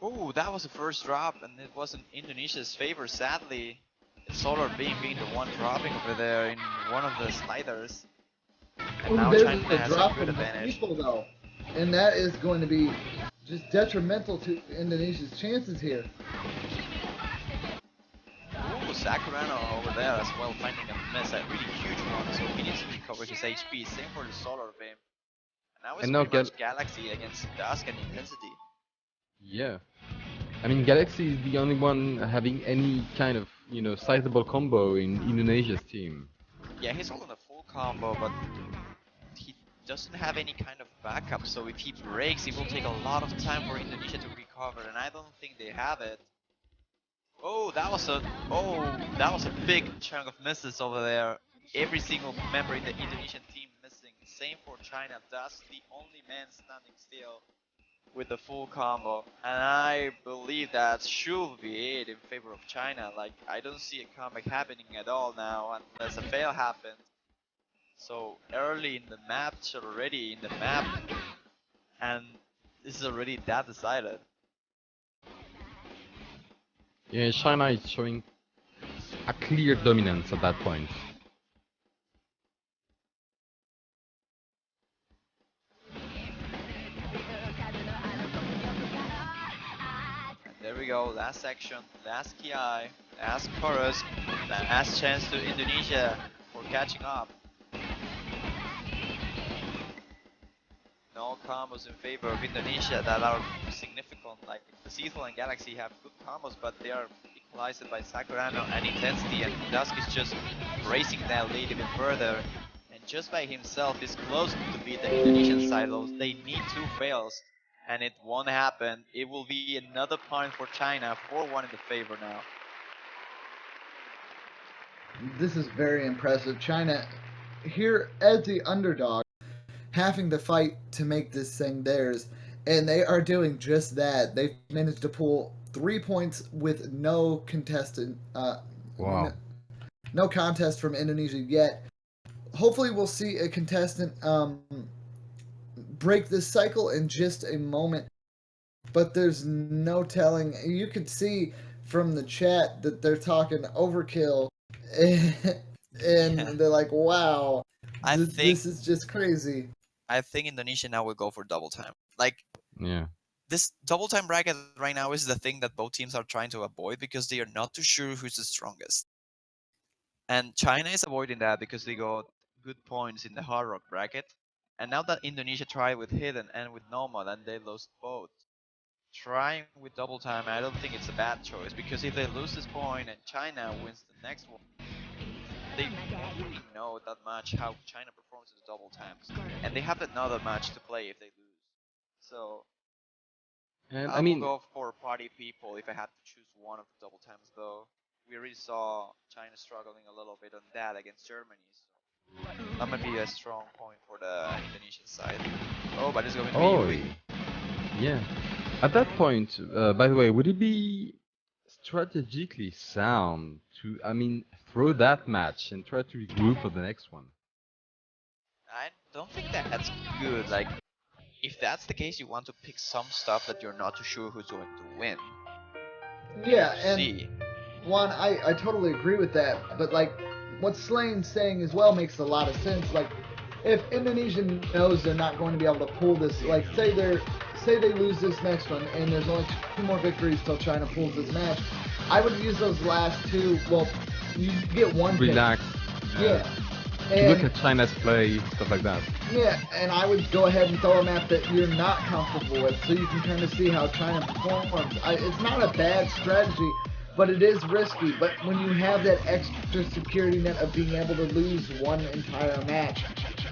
Oh, that was the first drop, and it was in Indonesia's favor, sadly. Solar Beam being the one dropping over there in one of the sliders. And now There's China a has a drop good from the advantage. people, though, and that is going to be just detrimental to Indonesia's chances here. Sakurano over there as well, finding a miss, a really huge one, so he needs to recover his HP. Same for the Solar Beam. And now it's And now pretty much Galaxy against Dusk and Intensity. Yeah. I mean, Galaxy is the only one having any kind of, sizable combo in Indonesia's team. Yeah, he's holding a full combo, but he doesn't have any kind of backup, so if he breaks, it will take a lot of time for Indonesia to recover, and I don't think they have it. That was a big chunk of misses over there. Every single member in the Indonesian team missing. Same for China. That's the only man standing still with the full combo. And I believe that should be it in favor of China. Like, I don't see a comeback happening at all now unless a fail happens. So early in the match, already in the map, and this is already that decided. Yeah, China is showing a clear dominance at that point. There we go, last section, last KI, last chorus, last chance to Indonesia for catching up. No combos in favor of Indonesia that are significant, like the Seathal and Galaxy have good combos, but they are equalized by Sakurano and Intensity, and Dusk is just racing that lead even further. And just by himself is close to beat the Indonesian silos. They need 2 fails, and it won't happen. It will be another point for China, 4-1 in the favor now. This is very impressive. China here as the underdog, having to fight to make this thing theirs, and they are doing just that. They've managed to pull 3 points with no contestant, Wow. no contest from Indonesia yet. Hopefully, we'll see a contestant break this cycle in just a moment. But there's no telling. You could see from the chat that they're talking overkill, and they're like, "Wow, this is just crazy." I think Indonesia now will go for double time. Like, Yeah. this double time bracket right now is the thing that both teams are trying to avoid because they are not too sure who's the strongest. And China is avoiding that because they got good points in the hard rock bracket. And now that Indonesia tried with Hidden and with Nomad and they lost both, trying with double time, I don't think it's a bad choice because if they lose this point and China wins the next one, they won't really know that much how China performs in the double times. And they have another match to play if they lose. So And I will go for party people if I had to choose one of the double times though. We already saw China struggling a little bit on that against Germany. So that might be a strong point for the Indonesian side. Oh, but it's going to be Yui. Yeah. At that point, by the way, would it be strategically sound to, throw that match and try to regroup for the next one? I don't think that's good. Like, if that's the case, you want to pick some stuff that you're not too sure who's going to win. Yeah, and Juan, I totally agree with that. But like, what Slane's saying as well makes a lot of sense. Like, if Indonesia knows they're not going to be able to pull this, like, say they lose this next one, and there's only 2 more victories till China pulls this match, I would use those last 2. Well, you get 1 Relax. Yeah. And look at China's play, stuff like that. Yeah, and I would go ahead and throw a map that you're not comfortable with, so you can kind of see how China performs. It's not a bad strategy, but it is risky. But when you have that extra security net of being able to lose one entire match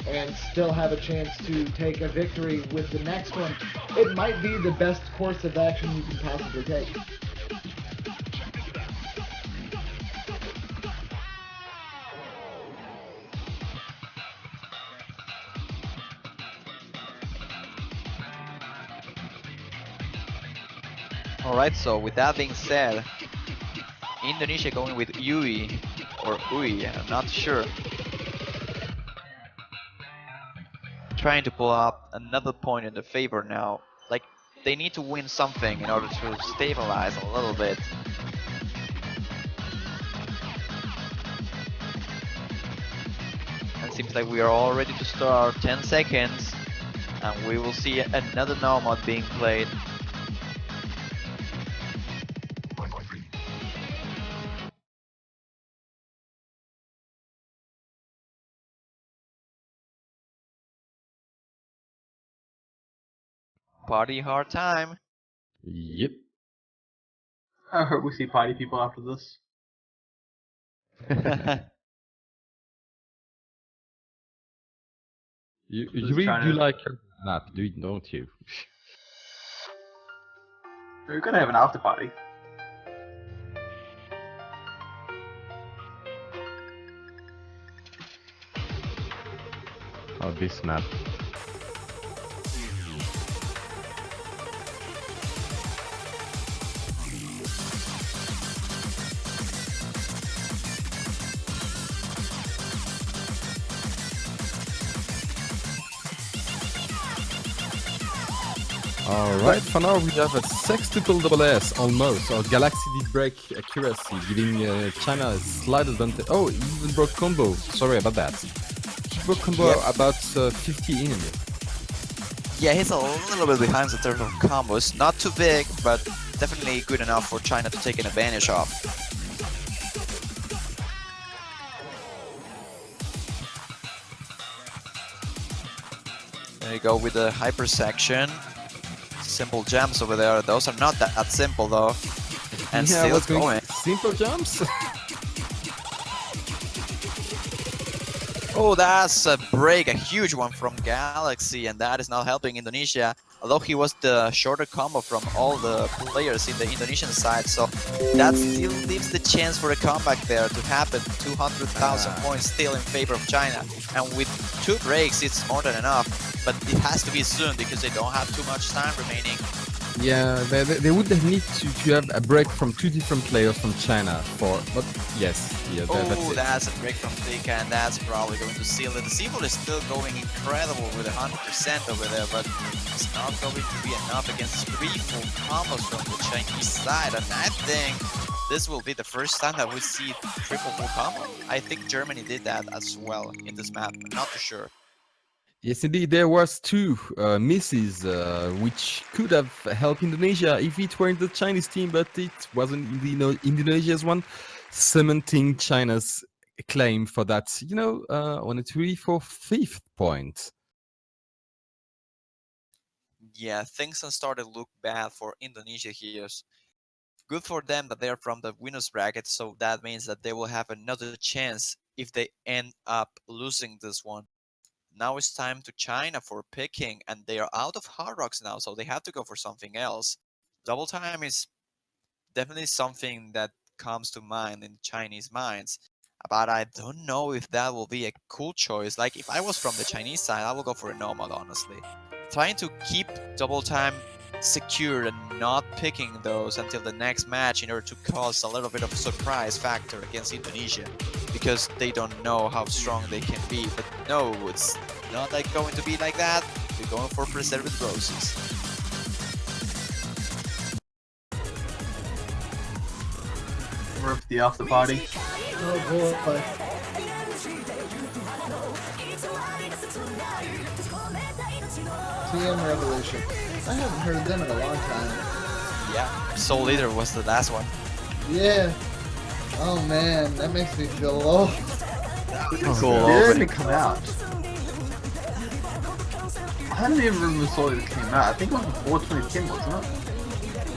and still have a chance to take a victory with the next one, it might be the best course of action you can possibly take. Alright, so with that being said, Indonesia going with Yui or Ui, I'm not sure. Trying to pull up another point in the favor now. Like, they need to win something in order to stabilize a little bit. And it seems like we are all ready to start, 10 seconds, and we will see another Nomad being played. party hard time. Yep. I hope we see party people after this. You really do China. like her map, don't you? We're gonna have an after party. Oh, this map. Alright, for now we have a sextuple double S almost, or Galaxy did break accuracy, giving China a slight advantage. Oh, he even broke combo, sorry about that. He broke combo Yep. about 50 in. Yeah, he's a little bit behind in terms of combos. Not too big, but definitely good enough for China to take an advantage of. There you go with the hyper section. Simple jumps over there. Those are not that simple though. And Yeah, still what's going. simple jumps? Oh, that's a break, a huge one from Galaxy, and that is not helping Indonesia. Although he was the shorter combo from all the players in the Indonesian side, so that still leaves the chance for a comeback there to happen. 200,000 points still in favor of China, and with 2 breaks, it's more than enough. But it has to be soon because they don't have too much time remaining. Yeah, they would need to have a break from 2 different players from China but yes, yeah, that's Oh, it. that's a break from Thika, and that's probably going to seal it. The Seafood is still going incredible with 100% over there, but it's not going to be enough against 3 full combos from the Chinese side. And I think this will be the first time that we see triple full combo. I think Germany did that as well in this map. I'm not too sure. Yes, indeed, there was 2 misses, which could have helped Indonesia if it were in the Chinese team, but it wasn't in the Indonesia's one, cementing China's claim for that, on a 3 for 5th point. Yeah, things have started to look bad for Indonesia here. Good for them that they're from the winners bracket, so that means that they will have another chance if they end up losing this one. Now it's time to China for picking, and they are out of Hard Rocks now, so they have to go for something else. Double time is definitely something that comes to mind in Chinese minds, but I don't know if that will be a cool choice. Like, if I was from the Chinese side, I will go for a Nomad, honestly. Trying to keep double time secure and not picking those until the next match in order to cause a little bit of a surprise factor against Indonesia, because they don't know how strong they can be. But no, it's not like going to be like that. We're going for preserved roses. We're up to the after party. Oh boy. TM Revolution. I haven't heard them in a long time. Yeah, Soul Leader was the last one. Yeah. Oh man, that makes me feel low. Cool. They didn't come out. I don't even remember the story that came out. I think it was before 2010, wasn't it?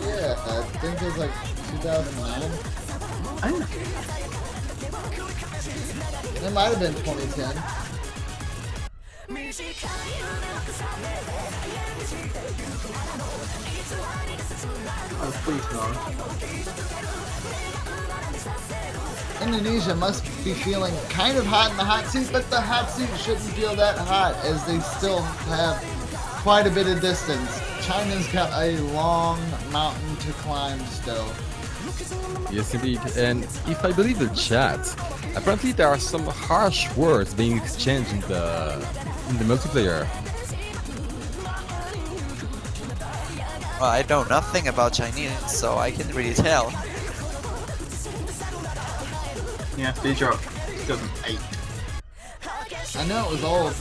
Yeah, I think it was like 2009. I don't know. It might have been 2010. Oh, please no. Indonesia must be feeling kind of hot in the hot seat, but the hot seat shouldn't feel that hot as they still have quite a bit of distance. China's got a long mountain to climb still. Yes, indeed. And if I believe the chat, apparently there are some harsh words being exchanged in the multiplayer. Well, I know nothing about Chinese, so I can't really tell. Yeah, these are 2008. I know it was old.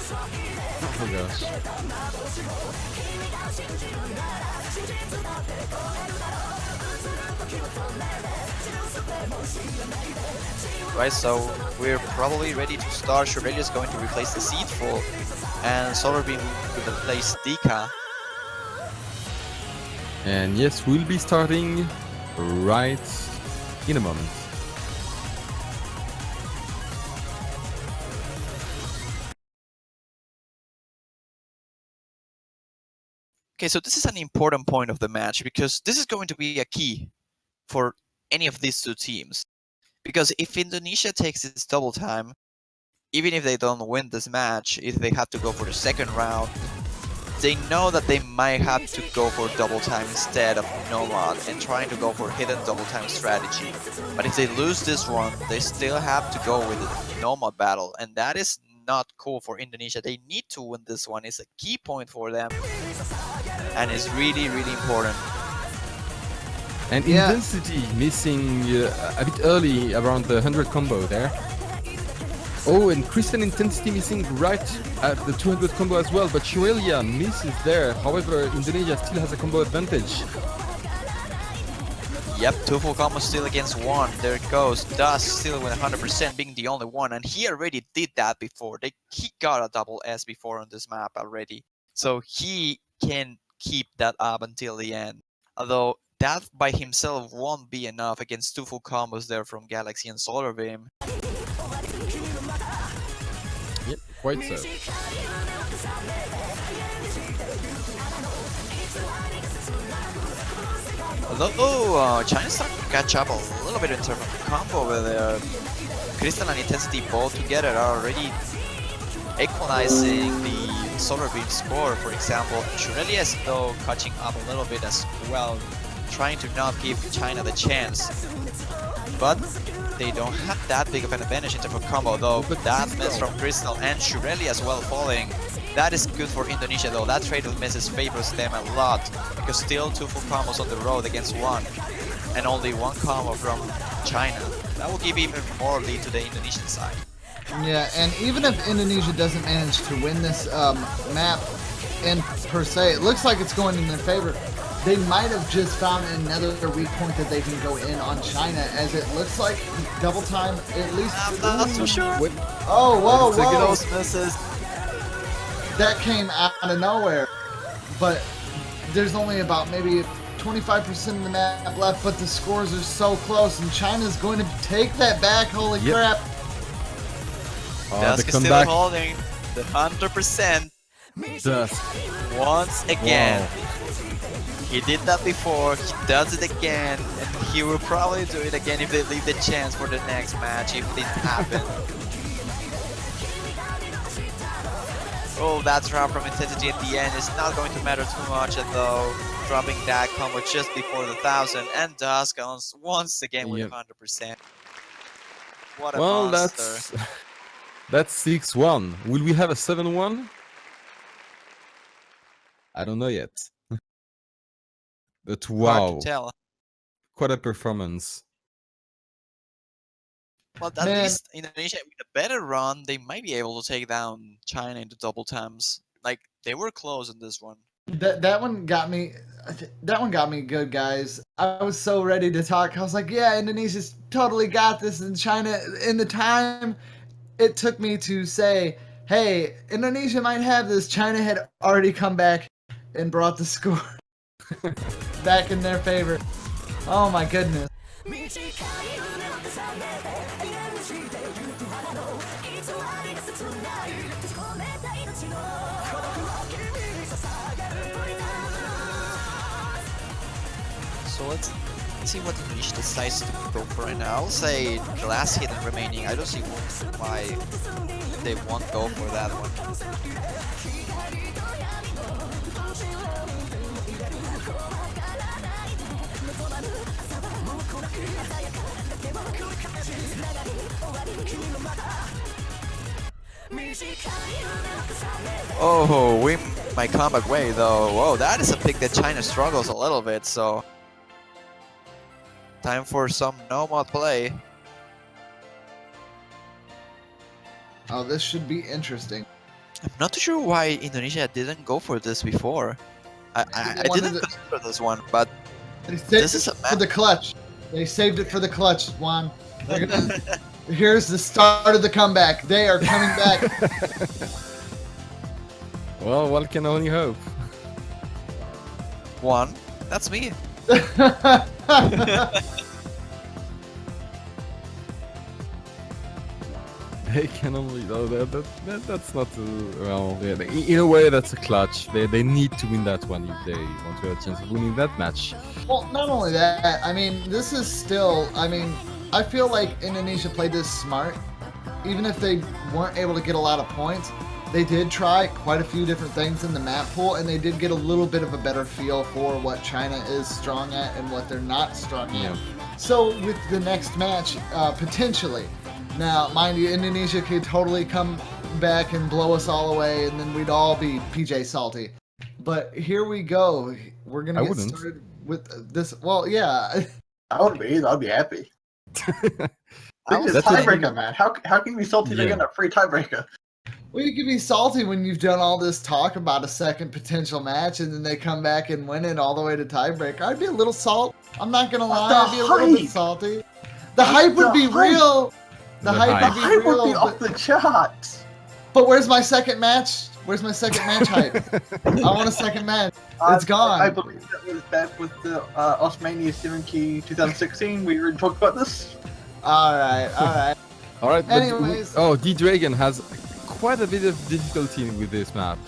Oh gosh. Right, so we're probably ready to start. Shorelia is going to replace the Seedful, and Solar Beam will replace Dika. And yes, we'll be starting right in a moment. Okay, so this is an important point of the match because this is going to be a key for any of these two teams. Because if Indonesia takes its double time, even if they don't win this match, if they have to go for the second round, they know that they might have to go for double time instead of Nomad and trying to go for hidden double time strategy. But if they lose this one, they still have to go with the Nomad battle, and that is not cool for Indonesia. They need to win this one. It's a key point for them, and it's really, really important. And Yeah. Intensity missing a bit early around the 100 combo there. Oh, and Christian Intensity missing right at the 200 combo as well, but Shurelia misses there. However, Indonesia still has a combo advantage. Yep, 2 full combos still against 1. There it goes. Dusk still with 100% being the only one, and he already did that before. He got a double S before on this map already. So he can keep that up until the end. Although that by himself won't be enough against 2 full combos there from Galaxy and Solar Beam. Yep, quite so. Although China's starting to catch up a little bit in terms of the combo with Crystal and Intensity both together are already equalizing the Solar Beam score, for example. Shurelia is though catching up a little bit as well, trying to not give China the chance. But they don't have that big of an advantage in terms of combo though. But that miss from Crystal and Shurelia as well falling. That is good for Indonesia though. That trade of misses favors them a lot because still 2 full combos on the road against 1 and only 1 combo from China. That will give even more lead to the Indonesian side. Yeah, and even if Indonesia doesn't manage to win this map in per se, it looks like it's going in their favor. They might have just found another weak point that they can go in on China, as it looks like double time at least. I'm not so sure. Oh, whoa, whoa! Those misses. That came out of nowhere. But there's only about maybe 25% of the map left, but the scores are so close, and China's going to take that back. Holy Yep. crap! Dusk The is still comeback. holding the 100% Dusk. once again. Wow. He did that before, he does it again, and he will probably do it again if they leave the chance for the next match if this happens. Oh, that drop from Intensity at the end is not going to matter too much though. Dropping that combo just before the 1000, and Dusk once again with Yep. 100%. What a Well, monster. that's 6-1. Will we have a 7-1? I don't know yet. But Hard wow, to tell. quite a performance. But at Man. least Indonesia with a better run, they might be able to take down China into double times. Like they were close in this one. That one got me. That one got me good, guys. I was so ready to talk. I was like, yeah, Indonesia's totally got this, and China. In the time it took me to say, hey, Indonesia might have this, China had already come back and brought the score back in their favor. Oh my goodness. So let's see what Indonesia decides to go for right now. I'll say the last hidden remaining. I don't see why they won't go for that one. Oh, we might come back way though. Whoa, that is a pick that China struggles a little bit, so time for some Nomad play. Oh, this should be interesting. I'm not too sure why Indonesia didn't go for this before. I wanted didn't to- consider this one, but They saved This it is a for map. the clutch. They saved it for the clutch, Juan. They're gonna- Here's the start of the comeback. They are coming back. Well, one can only hope. one, That's me. They can only that's not well. Yeah, in a way, that's a clutch. They need to win that one if they want to have a chance of winning that match. Well, not only that, I mean, this is still, I mean, I feel like Indonesia played this smart. Even if they weren't able to get a lot of points, they did try quite a few different things in the map pool, and they did get a little bit of a better feel for what China is strong at and what they're not strong at. Yeah. So with the next match, potentially, now, mind you, Indonesia could totally come back and blow us all away, and then we'd all be PJ salty. But here we go. We're going I to get wouldn't. started with this. Well, yeah. I would be. I'd be happy. I It's was a That's what- tiebreaker, man. How can you be salty to Yeah. get a free tiebreaker? Well, you can be salty when you've done all this talk about a second potential match, and then they come back and win it all the way to tiebreaker. I'd be a little salt. I'm not going to lie. The I'd be a little bit hype. salty. The hype would The be hype. real. The The hype hype. would I be would be real. off the charts. But where's my second match? Where's my second match hype? I want a second match. It's gone. I believe that was back with the Osmania 7 Key 2016. We already talked about this. All right, all right. All right. But Anyways. D Dragon has quite a bit of difficulty with this map.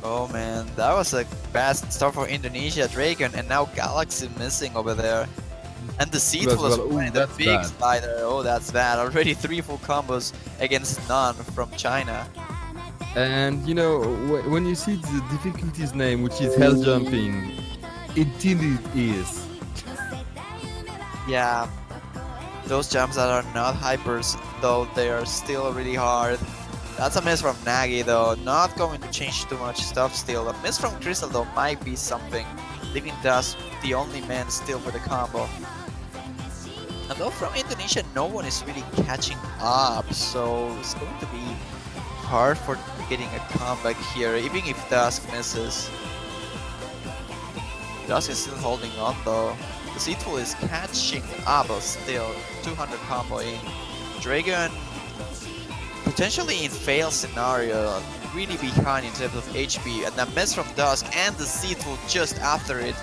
Oh man, that was a bad start for Indonesia Dragon, and now Galaxy missing over there. And the Deceitful is well. Ooh, winning the that's big bad. spider. Oh, that's bad. Already 3 full combos against none from China. And you know, when you see the difficulties name, which is hell jumping, it indeed is. Yeah, those jumps that are not hypers, though they are still really hard. That's a miss from Nagi, though. Not going to change too much stuff still. A miss from Crystal, though, might be something. Leaving Dust the only man still with a combo. And though from Indonesia, no one is really catching up, so it's going to be hard for getting a comeback here, even if Dusk misses. Dusk is still holding on, though. The Deceitful is catching up, but still 200 combo in. Dragon potentially in fail scenario, really behind in terms of HP, and a miss from Dusk and the Deceitful just after it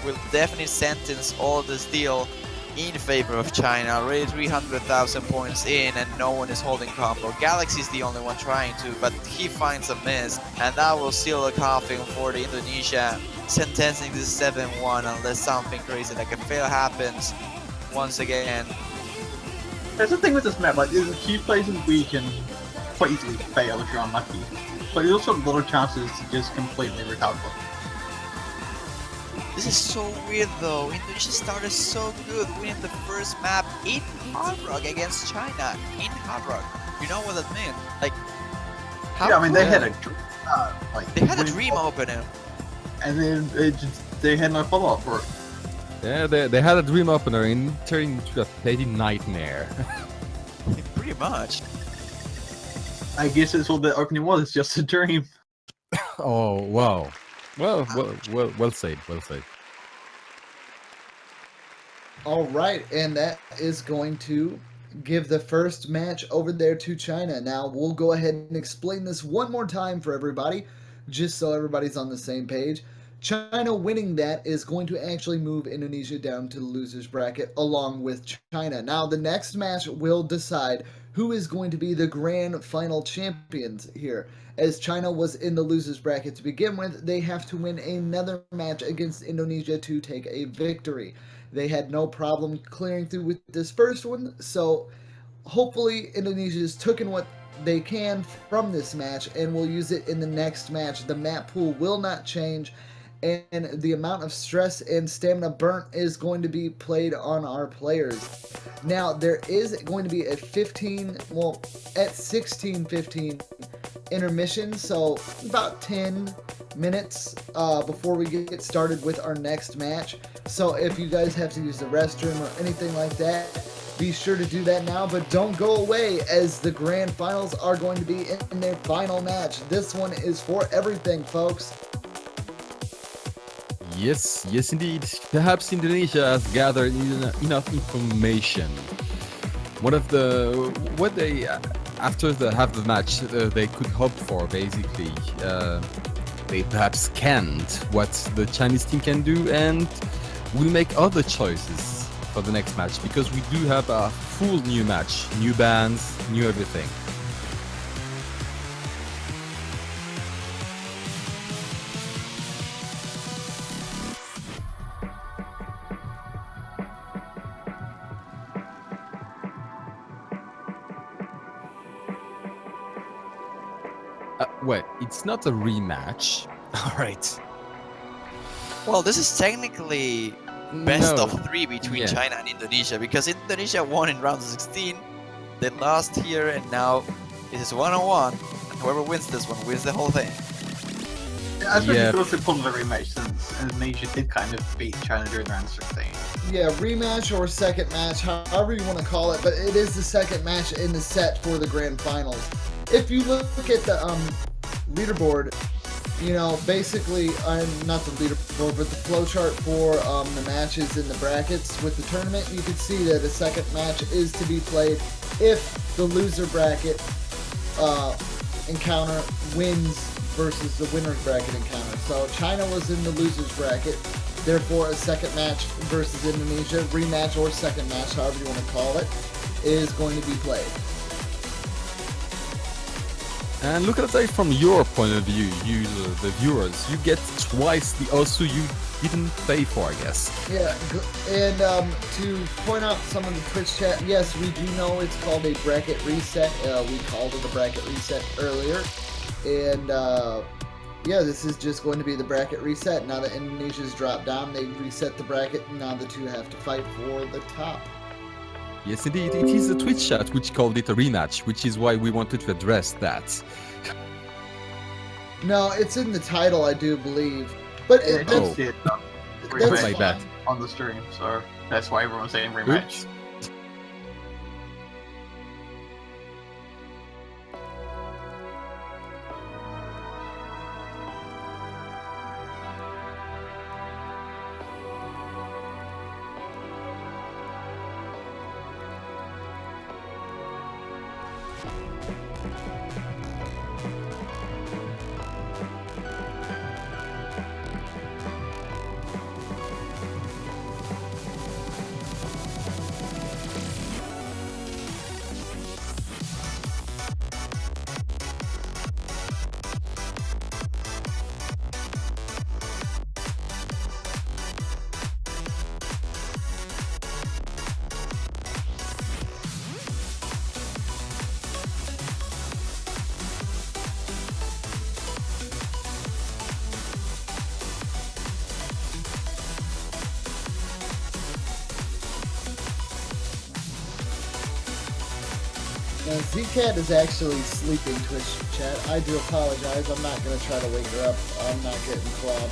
will definitely sentence all this deal in favor of China. Already 300,000 points in and no one is holding combo. Galaxy is the only one trying to, but he finds a miss, and that will seal a coffin for the Indonesia, sentencing this 7-1 unless something crazy like a fail happens once again. There's the thing with this map, like there's a few places where you can quite easily fail if you're unlucky. But there's also a lot of chances to just completely recover. This is so weird though. Indonesia started so good, winning the first map in Hard Rock against China in Hard Rock. You know what that meant? Like, how Yeah, I mean they cool- had they had a winning dream opener. and then they had no follow up for it. Yeah, they had a dream opener and it turned into a petty nightmare. Pretty much. I guess that's all the opening was, just a dream. Oh wow. Well said. Well said. All right, and that is going to give the first match over there to China. Now, we'll go ahead and explain this one more time for everybody, just so everybody's on the same page. China winning that is going to actually move Indonesia down to the loser's bracket along with China. Now, the next match will decide who is going to be the grand final champions here. As China was in the loser's bracket to begin with, they have to win another match against Indonesia to take a victory. They had no problem clearing through with this first one, so hopefully Indonesia's taken what they can from this match and will use it in the next match. The map pool will not change, and the amount of stress and stamina burnt is going to be played on our players. Now, there is going to be a 16-15 intermission, so about 10 minutes before we get started with our next match. So if you guys have to use the restroom or anything like that, be sure to do that now, but don't go away as the grand finals are going to be in their final match. This one is for everything, folks. Yes, indeed. Perhaps Indonesia has gathered enough information. What they after the match they could hope for basically they perhaps can't what the Chinese team can do, and we'll make other choices for the next match because we do have a full new match, new bands, new everything. Wait, it's not a rematch. All right. Well, this is technically best No. of 3 between Yeah. China and Indonesia because Indonesia won in round of 16. They lost here, and now it is 1-on-1. And whoever wins this one wins the whole thing. I suppose Yeah. you could also call it a rematch since Indonesia did kind of beat China during round 16. Yeah, rematch or second match, however you want to call it, but it is the second match in the set for the grand finals. If you look at the leaderboard, you know, basically, not the leaderboard, but the flowchart for the matches in the brackets with the tournament, you can see that a second match is to be played if the loser bracket encounter wins versus the winner's bracket encounter. So China was in the loser's bracket, therefore a second match versus Indonesia, rematch or second match, however you want to call it, is going to be played. And look at it from your point of view, you the viewers. You get twice the Osu you didn't pay for, I guess. Yeah, and to point out some of the Twitch chat, yes, we do know it's called a bracket reset. We called it a bracket reset earlier. And yeah, this is just going to be the bracket reset. Now that Indonesia's dropped down, they reset the bracket, and now the two have to fight for the top. Yes, indeed. It is the Twitch chat which called it a rematch, which is why we wanted to address that. No, it's in the title, I do believe. But Yeah, it, I Oh. just did that's rematch my bad. on the stream, so that's why everyone's saying rematch. Oops. Zcat is actually sleeping, Twitch chat. I do apologize. I'm not going to try to wake her up. I'm not getting clawed.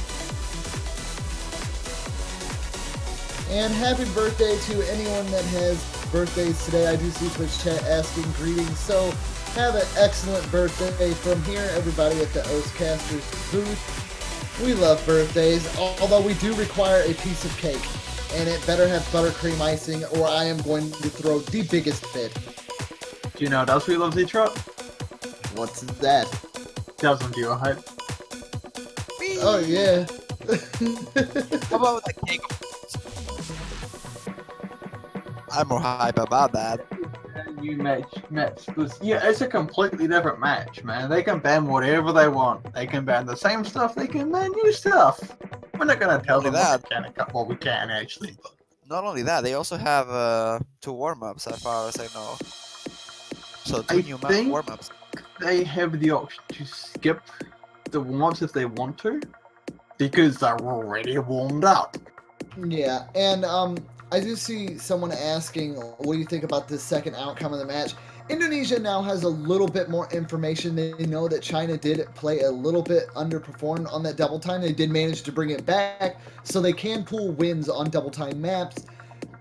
And happy birthday to anyone that has birthdays today. I do see Twitch chat asking greetings. So have an excellent birthday from here, everybody at the Oastcasters booth. We love birthdays, although we do require a piece of cake. And it better have buttercream icing, or I am going to throw the biggest fit. Do you know what else we love, Z-Trot? What's that? Doesn't you, I hope. Oh, yeah. How about the cake? I'm more hype about that. New match. Yeah, it's a completely different match, man. They can ban whatever they want. They can ban the same stuff. They can ban new stuff. We're not gonna tell Only them that. what we can and what we can actually. But Not only that, they also have 2 warm-ups as far as I know. So 2 I new think- warm-ups. they have the option to skip the warm-ups if they want to, because they're already warmed up. Yeah, and I do see someone asking, what do you think about the second outcome of the match? Indonesia now has a little bit more information. They know that China did play a little bit underperformed on that double time. They did manage to bring it back, so they can pull wins on double time maps.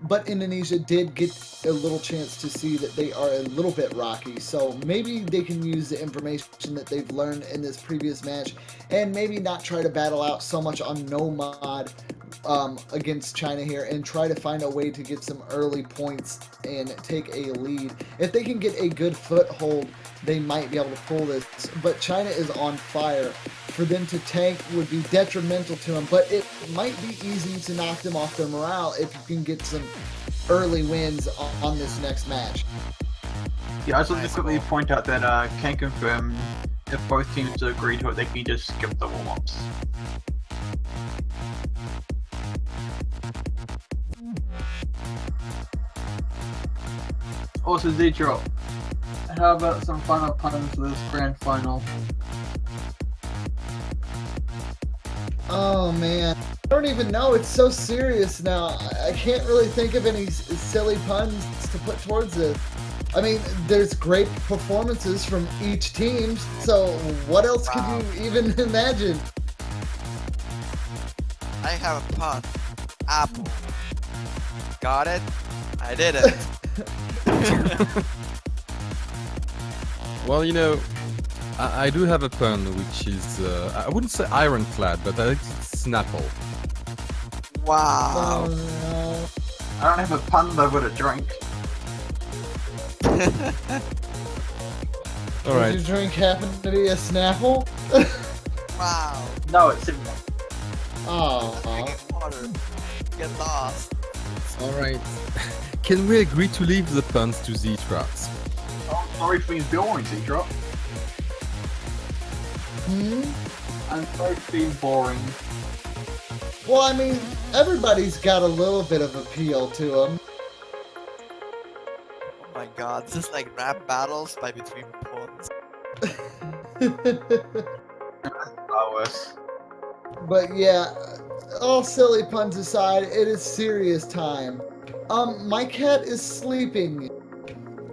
But Indonesia did get a little chance to see that they are a little bit rocky. So maybe they can use the information that they've learned in this previous match and maybe not try to battle out so much on no mod against China here and try to find a way to get some early points and take a lead. If they can get a good foothold, they might be able to pull this. But China is on fire. For them to tank would be detrimental to them, but it might be easy to knock them off their morale if you can get some early wins on this next match. Yeah, I just want to quickly point out that can confirm if both teams agree to it, they can just skip the warm-ups. Also, Zetro, how about some final puns for this grand final? Oh man, I don't even know. It's so serious now. I can't really think of any silly puns to put towards this. I mean, there's great performances from each team, so what else could you even imagine? I have a pun. Apple. Got it? I did it. Well, you know, I do have a pun which is, I wouldn't say ironclad, but I think it's Snapple. Wow. I don't have a pun, but I've got a drink. Alright. Did your drink happen to be a Snapple? Wow. No, it's similar. Oh. Drinking water. Get lost. Alright. Can we agree to leave the puns to Z-Trots? Oh, sorry for being boring, Zetro. I'm sorry for being boring. Well, I mean, everybody's got a little bit of appeal to them. Oh my god, this is like rap battles by between puns. Hours. But yeah, all silly puns aside, it is serious time. My cat is sleeping.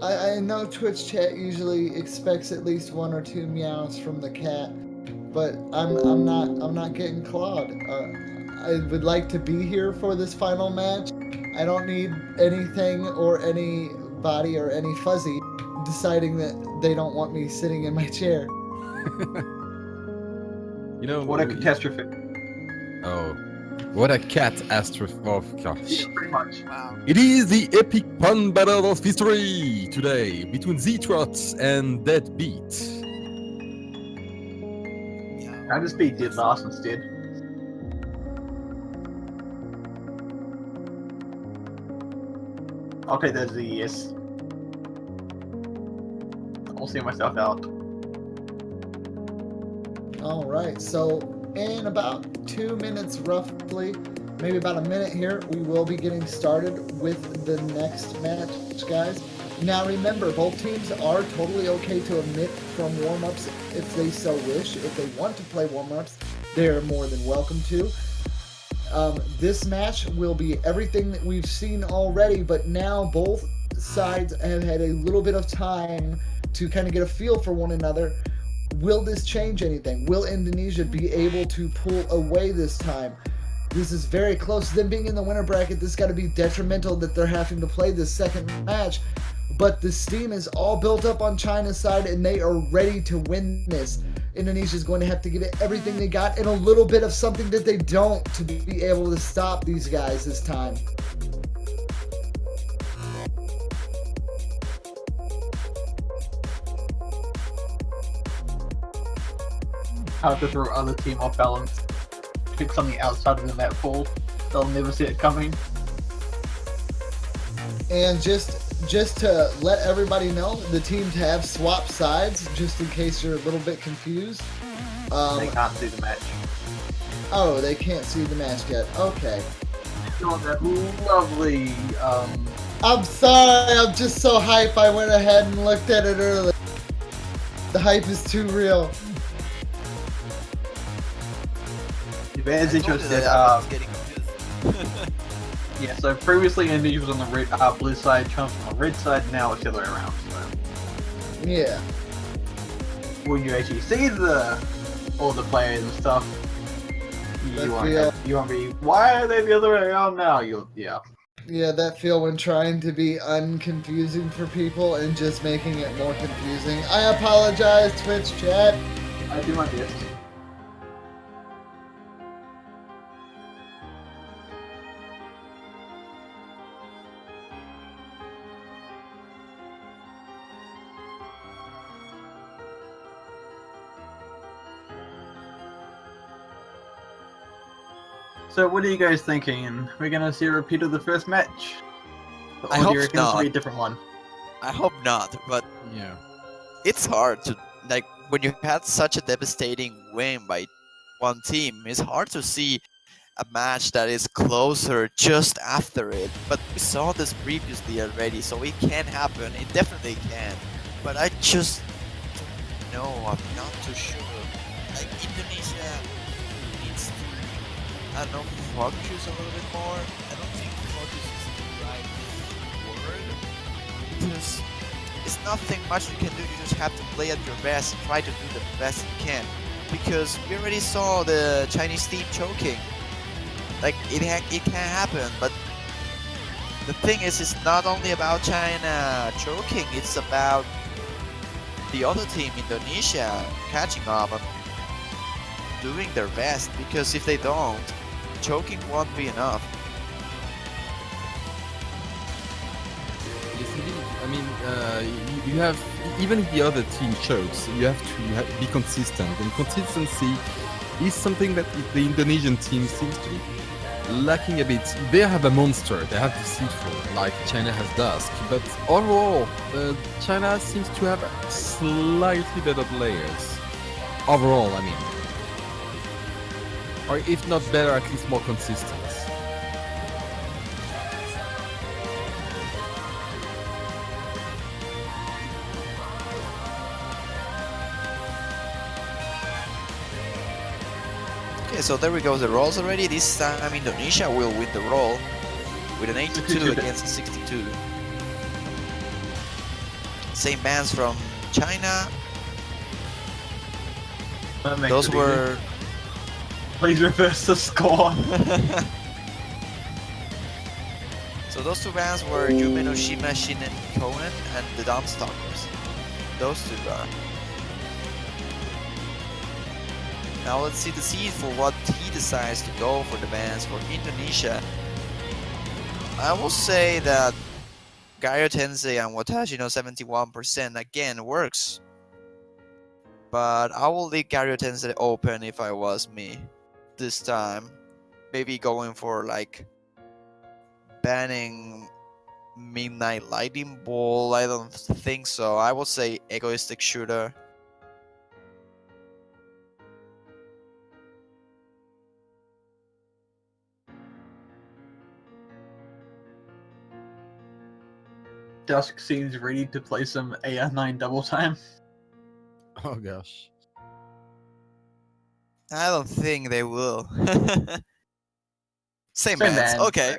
I know Twitch chat usually expects at least 1 or 2 meows from the cat, but I'm not getting clawed. I would like to be here for this final match. I don't need anything or anybody or any fuzzy deciding that they don't want me sitting in my chair. You know, What a catastrophe. Oh, what a catastrophe! Oh gosh. Yeah, pretty much. Wow. It is the epic pun battle of history today between Z-Trots and Deadbeat. I just beat Did last instead. Okay, there's the yes. I'll see myself out. Alright, so in about 2 minutes roughly, maybe about a minute here, we will be getting started with the next match, guys. Now remember, both teams are totally okay to omit from warm-ups if they so wish. If they want to play warm-ups, they're more than welcome to. This match will be everything that we've seen already, but now both sides have had a little bit of time to kind of get a feel for one another. Will this change anything? Will Indonesia be able to pull away this time? This is very close. Them being in the winner bracket, this got to be detrimental that they're having to play this second match. But the steam is all built up on China's side, and they are ready to win this. Indonesia is going to have to give it everything they got and a little bit of something that they don't to be able to stop these guys this time. How to throw other team off balance. Pick something outside of the net pool. They'll never see it coming. And just to let everybody know, the teams have swapped sides, just in case you're a little bit confused. They can't see the match. Oh, they can't see the match yet. Okay. Oh, that lovely, I'm sorry, I'm just so hype I went ahead and looked at it early. The hype is too real. advantage I told you said, that I was getting confused. yeah, so previously Indonesia was on the red, blue side, China was on the red side, now it's the other way around, so. Yeah. When you actually see all the players and stuff, you won't be, why are they the other way around now? Yeah. Yeah, that feel when trying to be unconfusing for people and just making it more confusing. I apologize, Twitch chat. I do my best. So what are you guys thinking? We're gonna see a repeat of the first match? Or I do hope you reckon this will be a not. different one? I hope not, but Yeah. it's hard to like when you had such a devastating win by one team. It's hard to see a match that is closer just after it. But we saw this previously already, so it can happen. It definitely can. But I just don't know. I'm not too sure. Like Indonesia needs to, I don't know, focus a little bit more. I don't think focus is the right word because it's nothing much you can do. You just have to play at your best and try to do the best you can. Because we already saw the Chinese team choking. Like it can happen, but the thing is, it's not only about China choking. It's about the other team, Indonesia, catching up and doing their best. Because if they don't, choking won't be enough. Yes, indeed. I mean, you have, even if the other team chokes, you have to be consistent, and consistency is something that the Indonesian team seems to be lacking a bit. They have a monster, they have deceitful, like China has Dusk, but overall, China seems to have slightly better players. Overall, I mean. Or if not better, at least more consistent. Okay, so there we go, the rolls already. This time Indonesia will win the roll with an 82 against a 62. Same bans from China. That makes Those it easy. were... Please reverse the score. So those two bands were Yume no Shima, Shinen Konen, and the Dampstalkers. Those two are. Now let's see the seed for what he decides to go for the bands for Indonesia. I will say that Gaio Tensei and Watashi no 71% again works. But I will leave Gaio Tensei open if I was me this time. Maybe going for like banning Midnight Lightning Ball. I don't think so. I would say Egoistic Shooter. Dusk seems ready to play some AR9 double time. Oh gosh. I don't think they will. Same Same bands. band. Okay.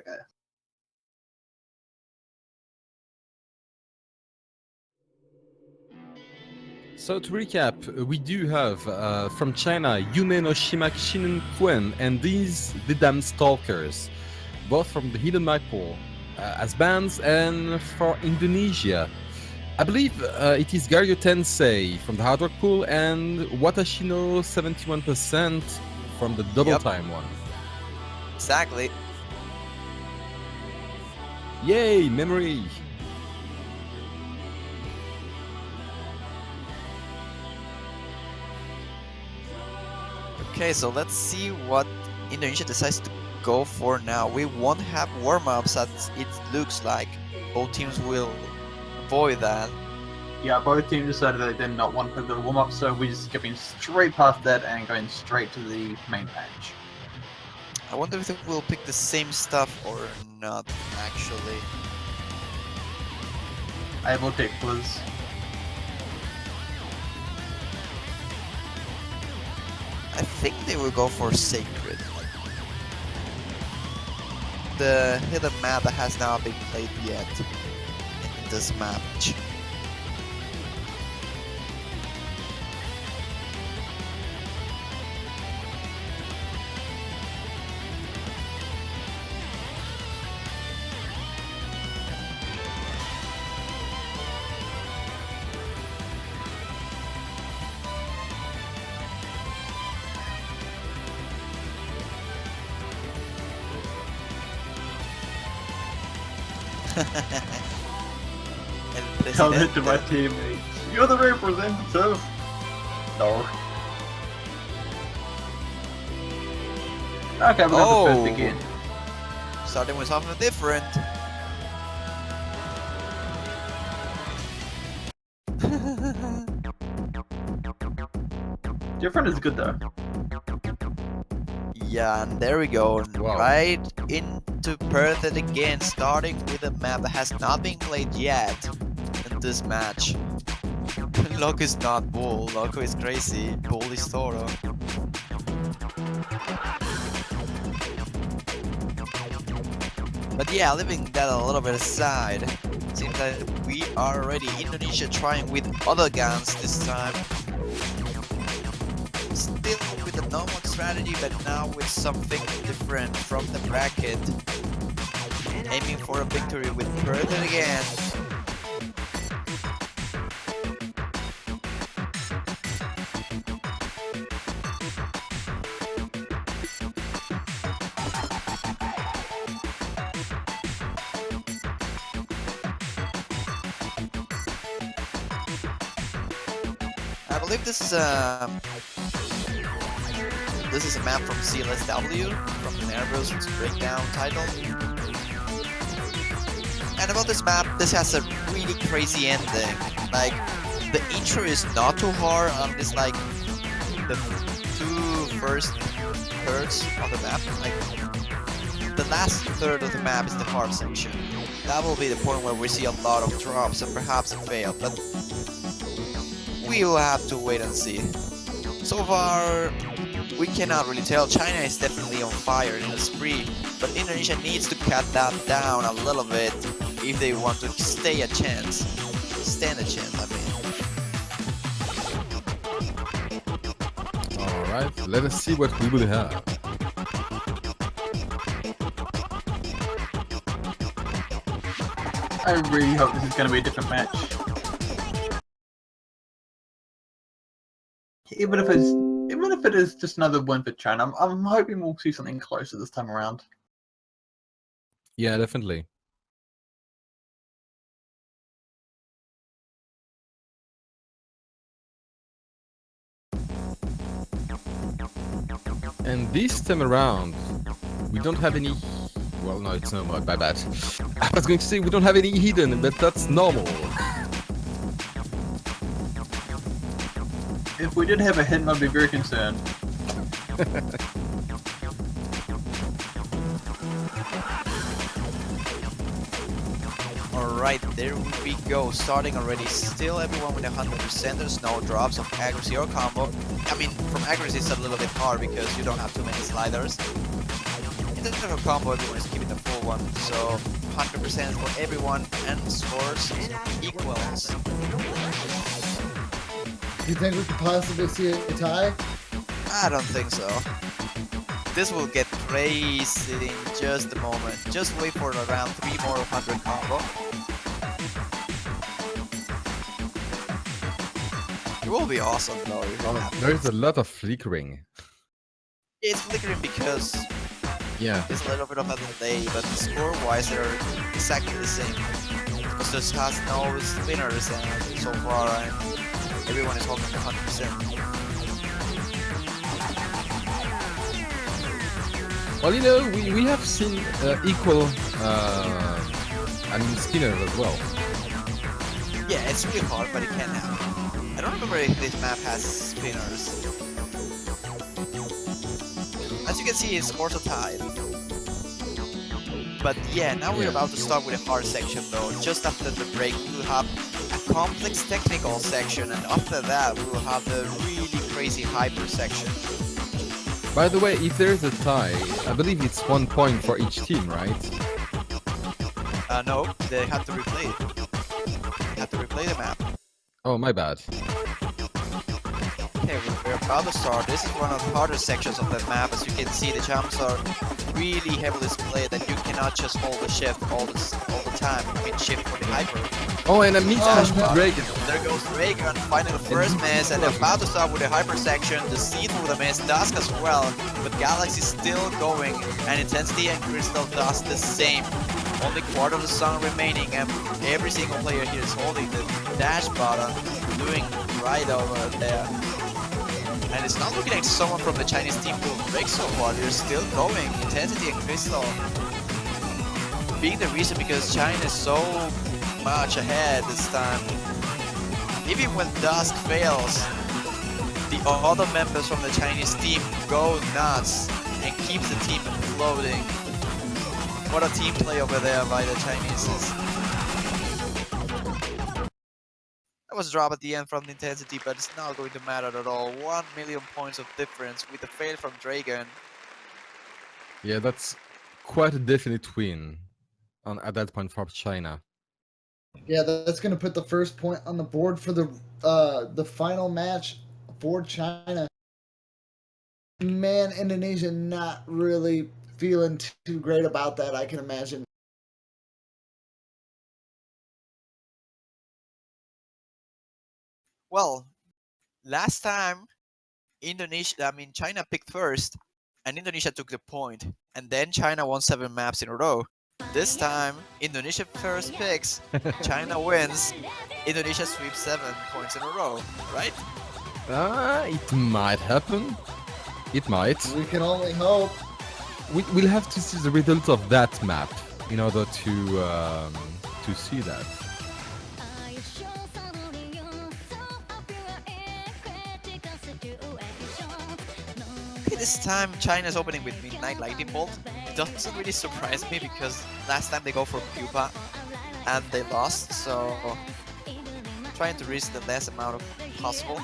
So to recap, we do have from China Yume no Shima Shinen Kuen, and these the damn stalkers, both from the Hidden Map pool as bands, and for Indonesia, I believe it is Gario Tensei from the Hard Rock pool and Watashi no 71% from the double Yep. time one. Exactly. Yay, memory! Okay, so let's see what Indonesia decides to go for now. We won't have warm-ups as it looks like. Both teams will avoid that. Yeah, both teams decided that they did not want to play the warm-up, so we're just skipping straight past that and going straight to the main match. I wonder if they will pick the same stuff or not, actually. I will take Blizz. I think they will go for Sacred. The hidden map that has not been played yet in this match. El Tell it to my presidente. teammates. You're the representative. No. Okay, we're going for first again. Starting with something different. Different is good though. Yeah, and there we go. Wow. Right into Perth again, starting with a map that has not been played yet in this match. Loco is not Bull, Loco is crazy, Bull is Toro. But yeah, leaving that a little bit aside, seems that we are already Indonesia trying with other guns this time. Still with the normal strategy, but now with something different from the bracket. Aiming for a victory with Perth again. I believe this is a map from CLSW, from the Nervous Breakdown title. And about this map, this has a really crazy ending. Like, the intro is not too hard on this, like, the first thirds of the map. Like, the last third of the map is the hard section. That will be the point where we see a lot of drops and perhaps a fail, but we will have to wait and see. So far, we cannot really tell. China is definitely on fire in the spree, but Indonesia needs to cut that down a little bit if they want to stand a chance, I mean. Alright, let us see what we will have. I really hope this is going to be a different match. Even if it is just another win for China, I'm hoping we'll see something closer this time around. Yeah, definitely. And this time around, we don't have any... Well, no, it's no more, my bad. I was going to say we don't have any hidden, but that's normal. If we did have a hidden, I'd be very concerned. Alright, there we go, starting already. Still everyone with 100%, there's no drops of accuracy or combo. I mean, from accuracy it's a little bit hard because you don't have too many sliders. In terms of combo, everyone is keeping the full one, so 100% for everyone and scores equals. You think we could possibly see a tie? I don't think so. This will get crazy in just a moment. Just wait for around 3 more 100 combo. It will be awesome though. If it happens. There's a lot of flickering. It's flickering because Yeah. it's a little bit of a delay, but score-wise they're exactly the same. Because this has no spinners and so far and everyone is holding 100%. Well, you know, we have seen equal, I mean, spinners as well. Yeah, it's really hard, but it can happen. I don't remember if this map has spinners. As you can see, his scores are tied. But yeah, now we're about to start with a hard section though. Just after the break, we will have a complex technical section, and after that, we will have the really crazy hyper section. By the way, if there's a tie, I believe it's 1 point for each team, right? No, they have to replay it. They have to replay the map. Oh, my bad. Okay, we're about to start. This is one of the harder sections of the map. As you can see, the jumps are really heavily splayed, and you cannot just hold the shift all the time. You can shift for the hyper. Oh, and a mismatch with Dragon. There goes Dragon, finding the first miss, and about to start with the hyper section. The seed through the miss, Dusk as well, but Galaxy still going, and Intensity and Crystal does the same. Only quarter of the song remaining, and every single player here is holding the dash button, doing right over there. And it's not looking like someone from the Chinese team will break so far. They're still going. Intensity and Crystal being the reason because China is so much ahead this time. Even when Dusk fails, the other members from the Chinese team go nuts and keeps the team floating. What a team play over there by the Chinese. That was a drop at the end from the intensity, but it's not going to matter at all. 1 million points of difference with the fail from Dragon. Yeah, that's quite a definite win at that point for China. Yeah, that's going to put the first point on the board for the final match for China. Man, Indonesia not really feeling too great about that, I can imagine. Well, last time China picked first and Indonesia took the point, and then China won 7 maps in a row. This time, Indonesia first picks, China wins, Indonesia sweeps 7 points in a row, right? It might happen. It might. We can only hope. We'll have to see the result of that map in order to see that. Okay, this time China's opening with Midnight Lightning Bolt. Doesn't really surprise me because last time they go for Pupa and they lost, so trying to risk the less amount of possible.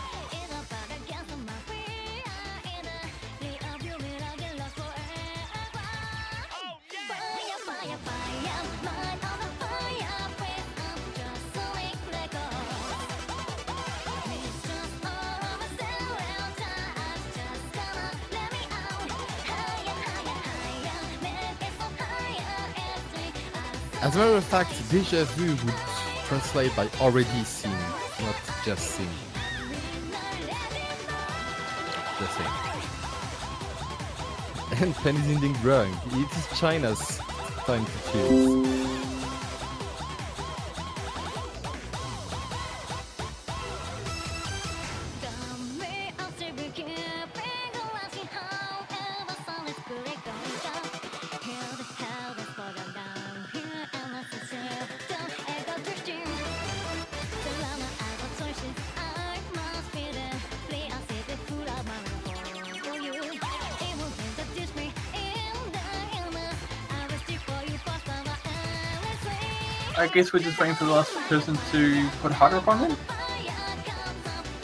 As a matter of fact, déjà vu would translate by already seen, not just seen. Just saying. And Pen is indeed growing. It is China's time to choose. I guess we're just waiting for the last person to put hard rock on him.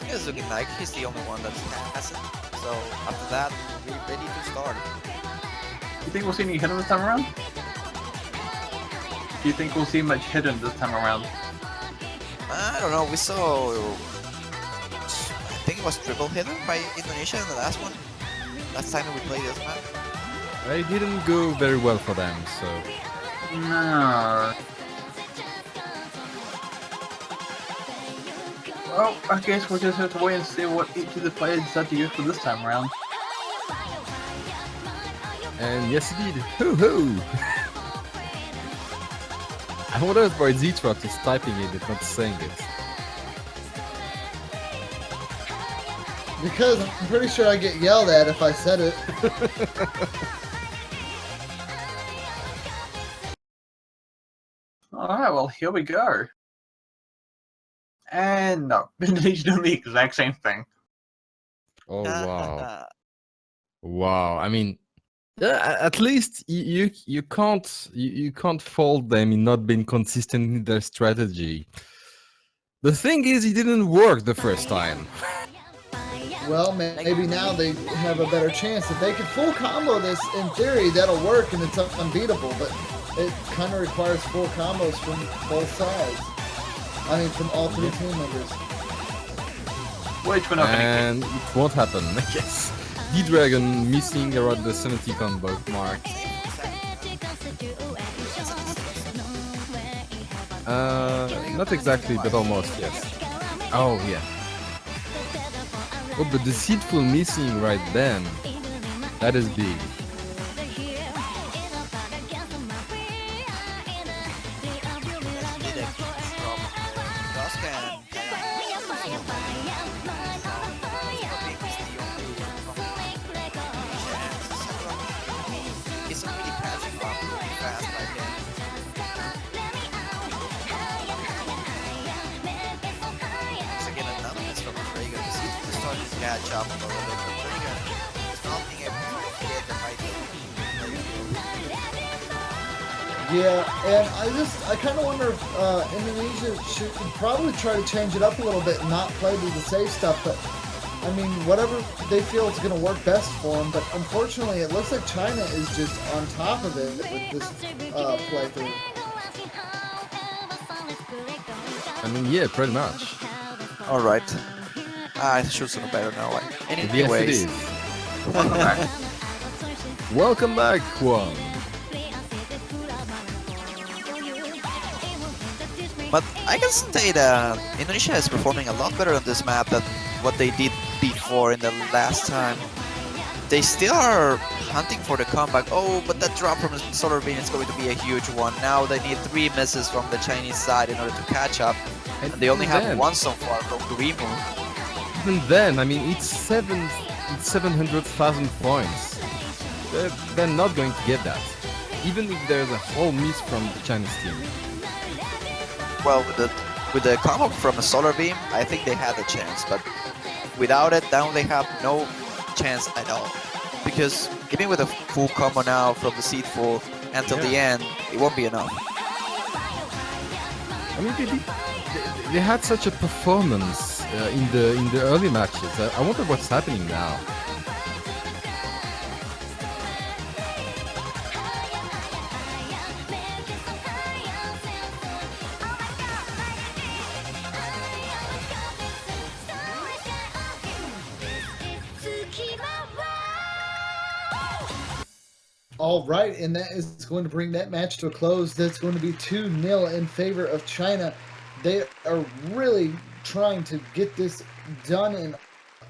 It's looking like he's the only one that hasn't. So after that, we're ready to start. You think we'll see any hidden this time around? Do you think we'll see much hidden this time around? I don't know, we saw... I think it was triple hidden by Indonesia in the last one. Last time we played this map. It didn't go very well for them, so... No. Well, I guess we'll just have to wait and see what each of the players decide to use for this time around. And yes, indeed. Hoo-hoo! I wonder if my Z-Truck is typing it and not saying it. Because I'm pretty sure I get yelled at if I said it. Alright, well, here we go. And no, Indonesia doing the exact same thing. Oh, wow. Wow, I mean... Yeah, at least you can't fault them in not being consistent in their strategy. The thing is, it didn't work the first time. Well, maybe now they have a better chance. If they can full combo this, in theory, that'll work and it's unbeatable. But it kind of requires full combos from both sides. I mean, from all 3 team members. Which we're not And it won't happen, I guess. D-Dragon missing around the 70 combo mark. Not exactly, but almost, yes. Oh, yeah. Oh, but the Seedful missing right then. That is big. catch up a little bit, but Dragon is not being able to get the right Yeah, and I kind of wonder if Indonesia should probably try to change it up a little bit and not play to the safe stuff, but I mean, whatever they feel is going to work best for them, but unfortunately it looks like China is just on top of it with this playthrough. I mean, yeah, pretty much. Alright. I should know better now. Yes, Anyways. it is. Welcome back, Juan. But I can say that Indonesia is performing a lot better on this map than what they did before in the last time. They still are hunting for the comeback. Oh, but that drop from the solar beam is going to be a huge one. Now they need 3 misses from the Chinese side in order to catch up. And they only have 1 so far from Gurimu. Even then, I mean, it's 700,000 points. They're not going to get that. Even if there's a whole miss from the Chinese team. Well, with the combo from a solar beam, I think they had a chance, but without it, now they have no chance at all. Because even with a full combo now from the seed full until the end, it won't be enough. I mean, they had such a performance in the early matches. I wonder what's happening now. All right, and that is going to bring that match to a close. That's going to be 2-0 in favor of China. They are really trying to get this done and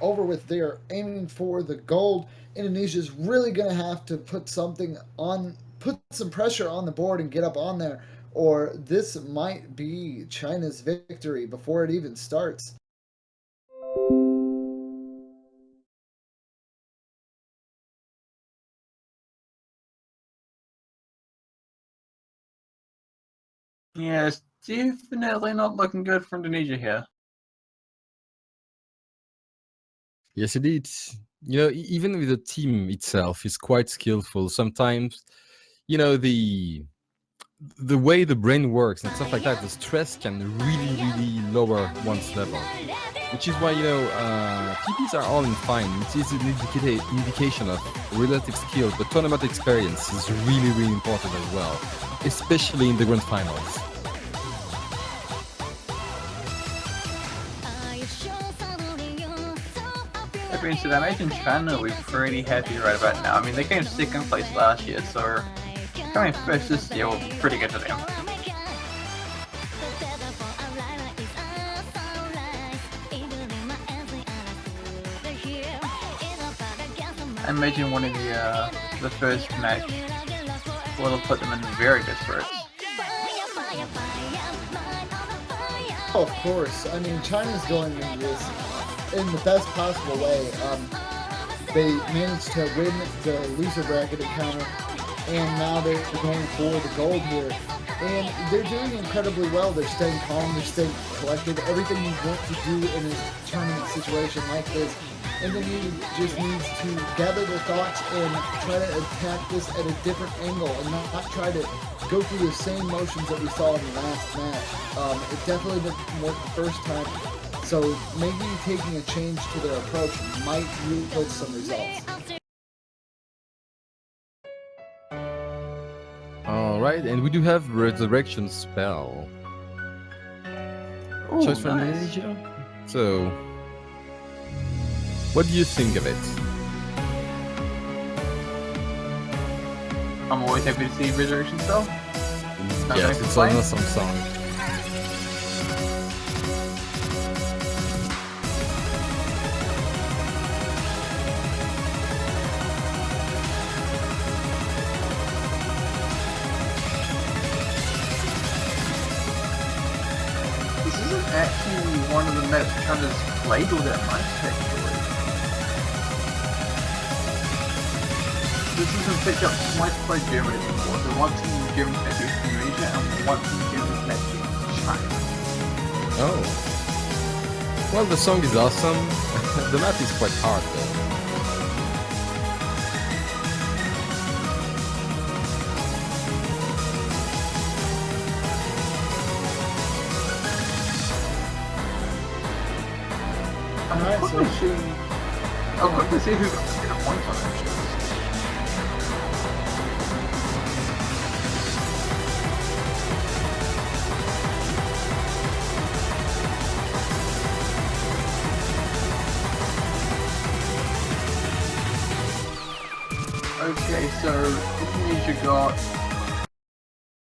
over with. They are aiming for the gold. Indonesia's really going to have to put some pressure on the board and get up on there, or this might be China's victory before it even starts. Yeah, it's definitely not looking good for Indonesia here. Yes, indeed. You know, even with the team itself is quite skillful. Sometimes, you know, the way the brain works and stuff like that, the stress can really lower one's level. Which is why, you know, TPs are all in fine. It is an indication of relative skill, but tournament experience is really important as well, especially in the grand finals. That being said, I imagine China will be pretty happy right about now. I mean, they came second place last year, so coming first this year will be pretty good for them. I imagine winning the first match will have put them in very good spirits. Oh, of course. I mean, China's going into this in the best possible way. They managed to win the loser bracket encounter, and now they're going for the gold here. And they're doing incredibly well. They're staying calm, they're staying collected. Everything you want to do in a tournament situation like this. And then you just needs to gather their thoughts and try to attack this at a different angle and not try to go through the same motions that we saw in the last match. It definitely didn't work the first time, so maybe taking a change to their approach might yield some results. Alright, and we do have Resurrection Spell. Ooh, Choice from nice. Indonesia. So, what do you think of it? I'm always happy to see Resurrection Spell. Not Yes, gonna it's complain. an awesome song. This isn't actually one of the maps China's played all that much, actually. This isn't picked up twice by Germany before, so once in Germany's match against Indonesia and once in Germany's match against China. Oh. Well, the song is awesome. The map is quite hard though. Alright, so I'll quickly see who got the points on it. Okay, so Indonesia got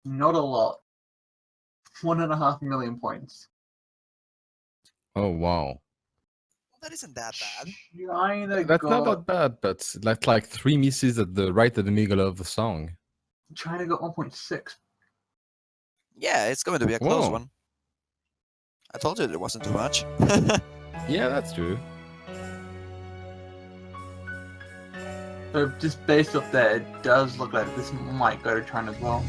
not a lot. 1.5 million points. Oh wow. That isn't that bad. China That's not got that bad, but that's like 3 misses at the right at the middle of the song. China got 1.6. Yeah, it's going to be a close Whoa. one. I told you it wasn't too much. Yeah, that's true. So just based off that, it does look like this might go to China as well.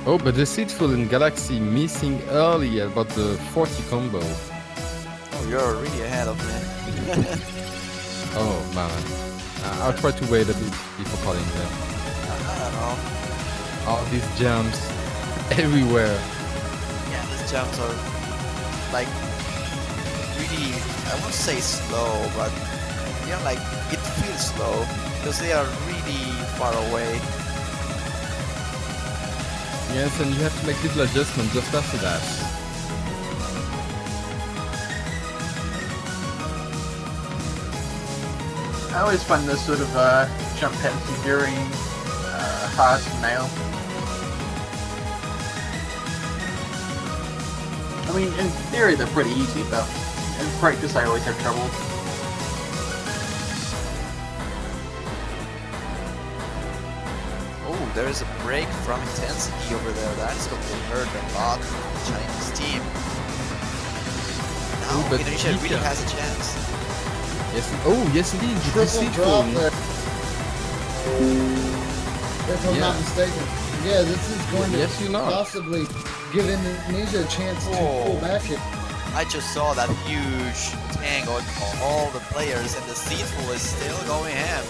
Oh, but Deceitful and Galaxy missing early about the 40 combo. Oh, you're really ahead of me. Oh man. I'll try to wait a bit before calling them. I don't know. All these jumps everywhere. Yeah, these jumps are like really, I won't say slow, but like it feels slow because they are really far away. Yes, and you have to make little adjustments just after that. I always find this sort of jump penalty very hard to nail. I mean, in theory they're pretty easy, but in practice I always have trouble. Oh, there is a break from intensity over there. That is going to hurt a lot for the Chinese team. Now Ooh, but Indonesia really Peter- has a chance. Yes. Oh, yes, indeed. The triple Deceitful. drop there. If I'm Yeah. not mistaken. Yeah, this is going to Yes, you're not. possibly give Indonesia a chance to Whoa. pull back it. I just saw that huge tank on all the players, and the Deceitful is still going ham.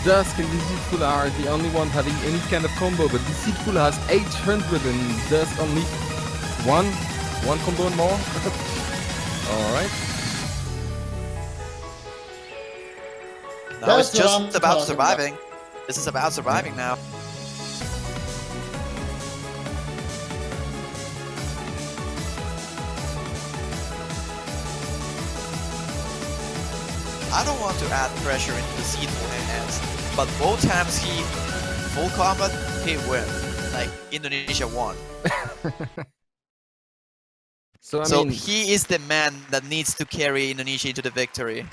Dusk and Deceitful are the only one having any kind of combo, but Deceitful has 800 and Dusk only one combo and more. Alright. Now it's That's what I'm just about talking surviving. This is about surviving now. I don't want to add pressure into the Deceitful hands, but both times he full combat, he win. Like Indonesia won. So, I So mean, he is the man that needs to carry Indonesia into the victory.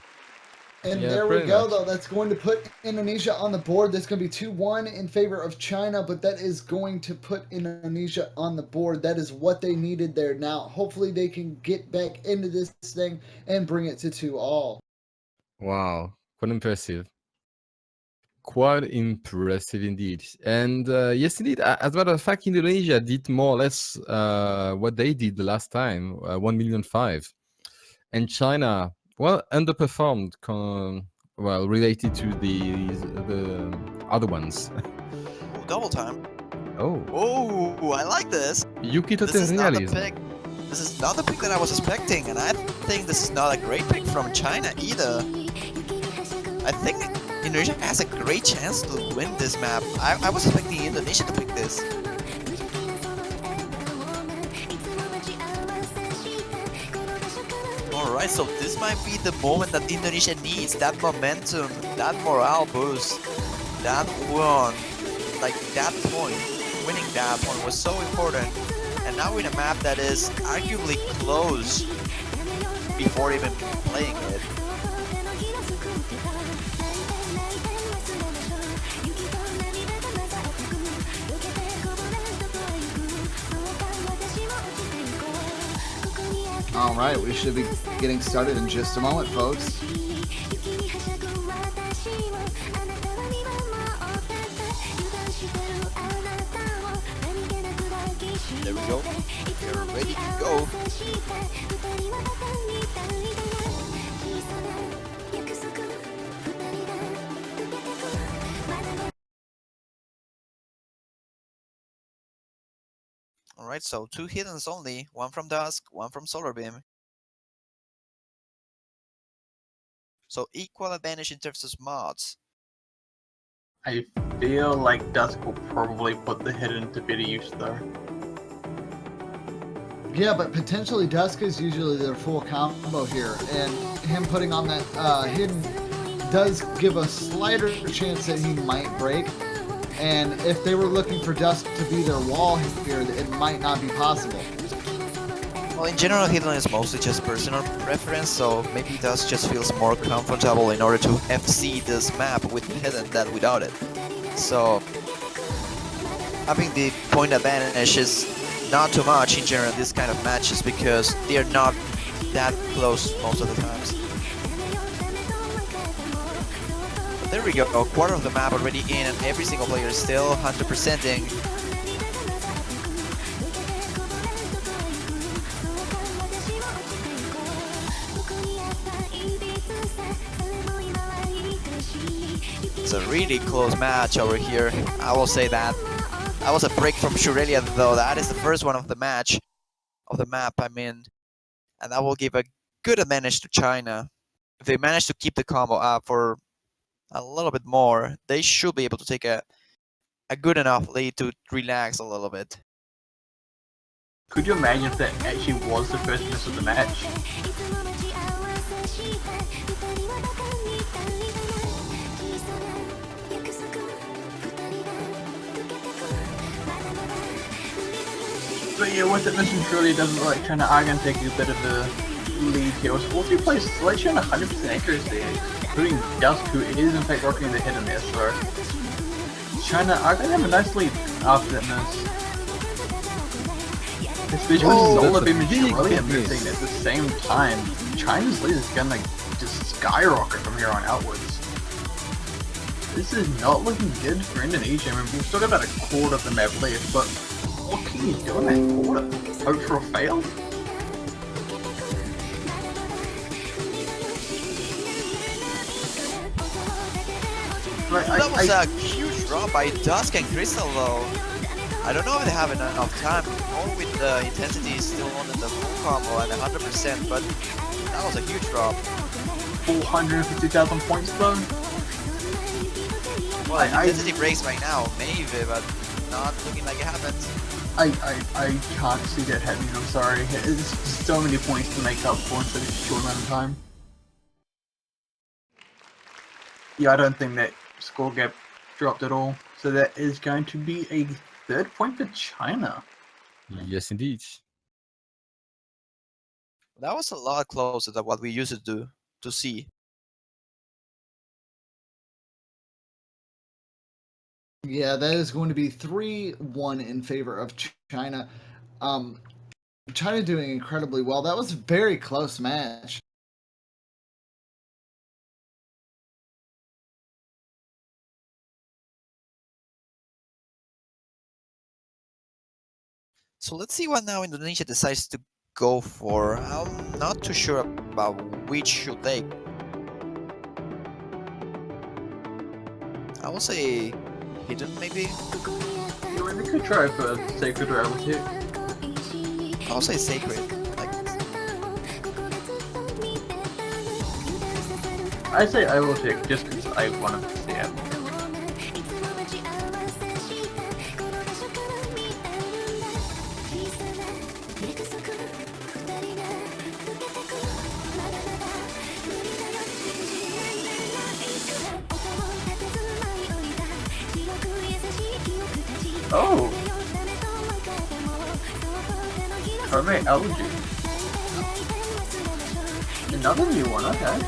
And Yeah, there we pretty go, much. though. That's going to put Indonesia on the board. That's going to be 2-1 in favor of China, but that is going to put Indonesia on the board. That is what they needed there. Now, hopefully they can get back into this thing and bring it to 2-all. wow, quite impressive. Quite impressive indeed. And yes, indeed, as a matter of fact, Indonesia did more or less what they did the last time, 1,000,005. And China, well, underperformed, well, related to the other ones. Oh, double time. Oh, Oh, I like this. Yuki This is not the Realism. pick. This is not the pick that I was expecting, and I think this is not a great pick from China either. I think Indonesia has a great chance to win this map. I was expecting Indonesia to pick this. Alright, so this might be the moment that Indonesia needs, that momentum, that morale boost, that one, like that point, winning that point was so important. And now in a map that is arguably close before even playing it. All right, we should be getting started in just a moment, folks. There we go. ready to go. Alright, so 2 hiddens only, one from Dusk, one from Solar Beam. So equal advantage in terms of mods. I feel like Dusk will probably put the hidden to better use though. Yeah, but potentially Dusk is usually their full combo here, and him putting on that hidden does give a slighter chance that he might break. And if they were looking for Dusk to be their wall here, it might not be possible. Well, in general, hidden is mostly just personal preference, so maybe Dusk just feels more comfortable in order to FC this map with hidden than without it. So having the point advantage is not too much in general in this kind of matches because they are not that close most of the times. But there we go, a quarter of the map already in and every single player is still 100%ing. It's a really close match over here, I will say that. That was a break from Shurelia though, that is the first one of the match, of the map I mean. And that will give a good advantage to China. If they manage to keep the combo up for a little bit more, they should be able to take a good enough lead to relax a little bit. Could you imagine if that actually was the first miss of the match? But yeah, with it missing Truly, doesn't look like China are going to take a bit of the lead here. With 4th place selection, 100% accuracy, including Dusk, who is in fact rocking the hit in there, so China are going to have a nice lead after that miss. Especially with Solar Beam and Trillium missing at the same time, China's lead is going to just skyrocket from here on outwards. This is not looking good for Indonesia. I mean, we've still got about a quarter of the map left, but what can you do in that quarter? Hope for a fail? That was a huge drop by Dusk and Crystal though. I don't know if they have enough time, or with the intensity still on in the full combo and 100%, but that was a huge drop. 450,000 points though? Well, intensity breaks right now, maybe, but not looking like it happens. I can't see that happening, I'm sorry. It's so many points to make up for in such a short amount of time. Yeah, I don't think that score gap dropped at all. So that is going to be a 3rd point for China. Yes, indeed. That was a lot closer than what we used to see. Yeah, that is going to be 3-1 in favor of China. China doing incredibly well. That was a very close match. So let's see what now Indonesia decides to go for. I'm not too sure about which should they. I will say hidden maybe. Yeah, we could try for Sacred or Relative. I'll say sacred. I say I will take just because I want to see it. Oh! Permanent allergy. Another new one, okay.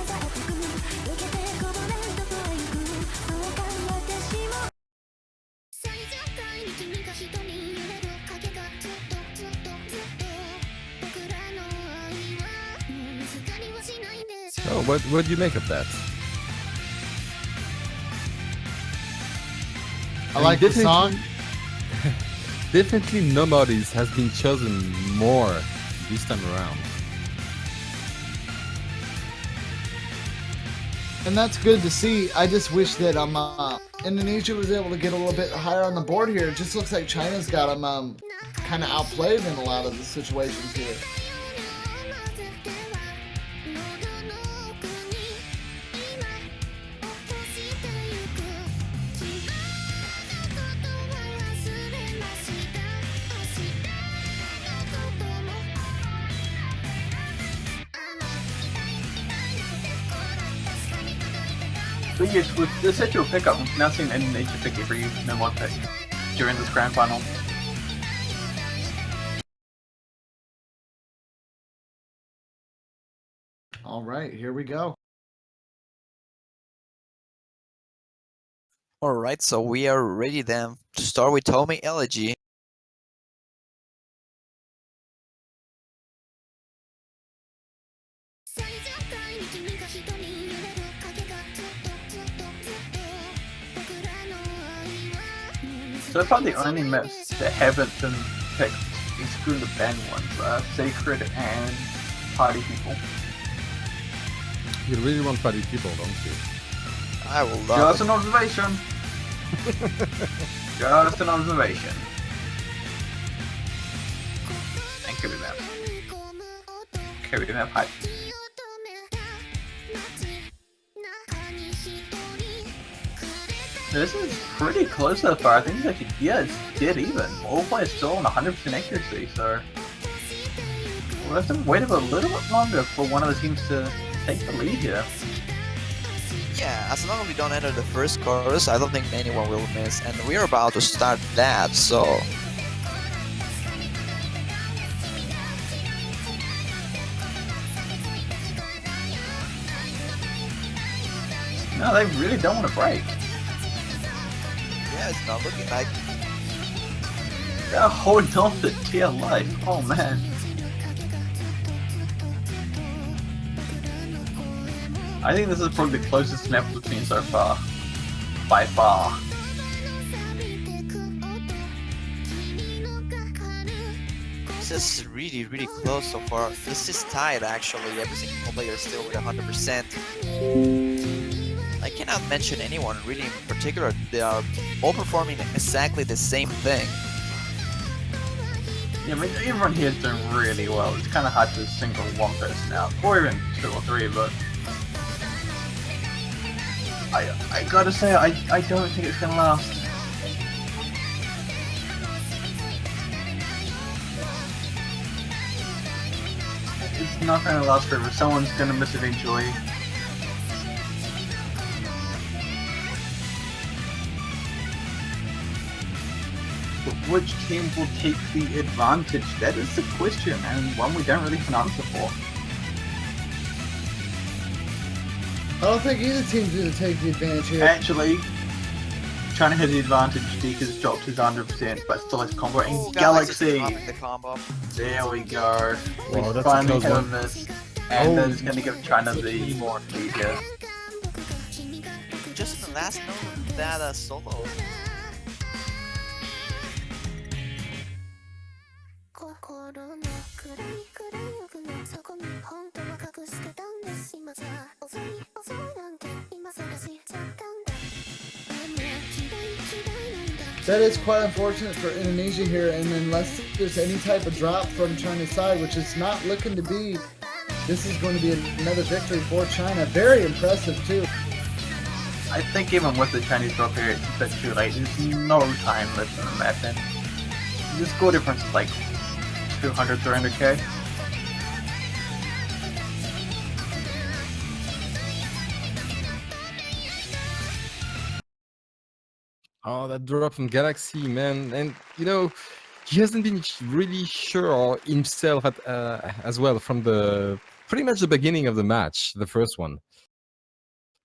Oh, what do you make of that? I like the song. Definitely Nobody's has been chosen more this time around. And that's good to see. I just wish that Indonesia was able to get a little bit higher on the board here. It just looks like China's got them kind of outplayed in a lot of the situations here. But yes, with the schedule pickup, we've now seen Indonesia pick every no mod pick during this grand final. All right, here we go. Alright, so we are ready then to start with Tommy Elegy. So far, the only maps that haven't been picked, excluding the banned ones, are Sacred and Party People. You really want Party People, don't you? I will love Just an observation. Just an observation. And Kirby map. Kirby map hype. This is pretty close so far. I think it's actually, yeah, it's dead even. All players still on 100% accuracy, so we'll have to wait a little bit longer for one of the teams to take the lead here. Yeah, as long as we don't enter the first chorus, I don't think anyone will miss. And we're about to start that, so... No, they really don't want to break. Yeah, it's not looking like... They're holding on to tier life. Oh man. I think this is probably the closest map we've seen so far. By far. This is really, really close so far. This is tied actually. Every single player is still with 100%. I cannot mention anyone really in particular. They are all performing exactly the same thing. Yeah, I mean, everyone here is doing really well. It's kind of hard to single one person out, or even two or three, but I gotta say, I don't think it's gonna last. It's not gonna last forever. Someone's gonna miss eventually. But which team will take the advantage? That is the question, and one we don't really have an answer for. I don't think either team's going to take the advantage here. Actually, China has the advantage. Deke has dropped his 100%, but still has combo. And Oh, Galaxy! the combo. There we go. Wow, We that's a finally close have one. this. And Oh. that is going to give China the lead here. Just the last note of that solo. That is quite unfortunate for Indonesia here, and unless there's any type of drop from China's side, which is not looking to be, this is going to be another victory for China. Very impressive too. I think even with the Chinese drop here, it's a bit too late. There's no time left in the map, and the score difference is like 200, 300k. Oh, that drop from Galaxy, man. And, you know, he hasn't been really sure himself as well from the pretty much the beginning of the match, the first one.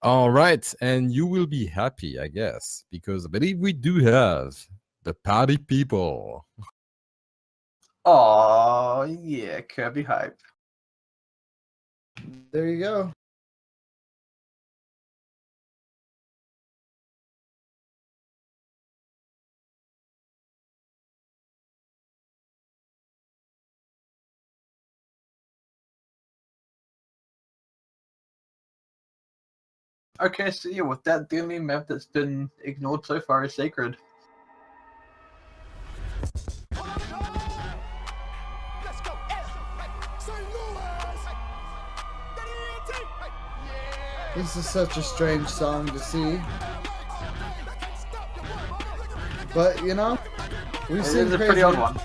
All right. And you will be happy, I guess, because I believe we do have the Party People. Oh yeah, Kirby hype. There you go. Okay, so yeah, with that, the only map that's been ignored so far is Sacred. This is such a strange song to see. But, you know, we've seen It's a crazy. pretty old one.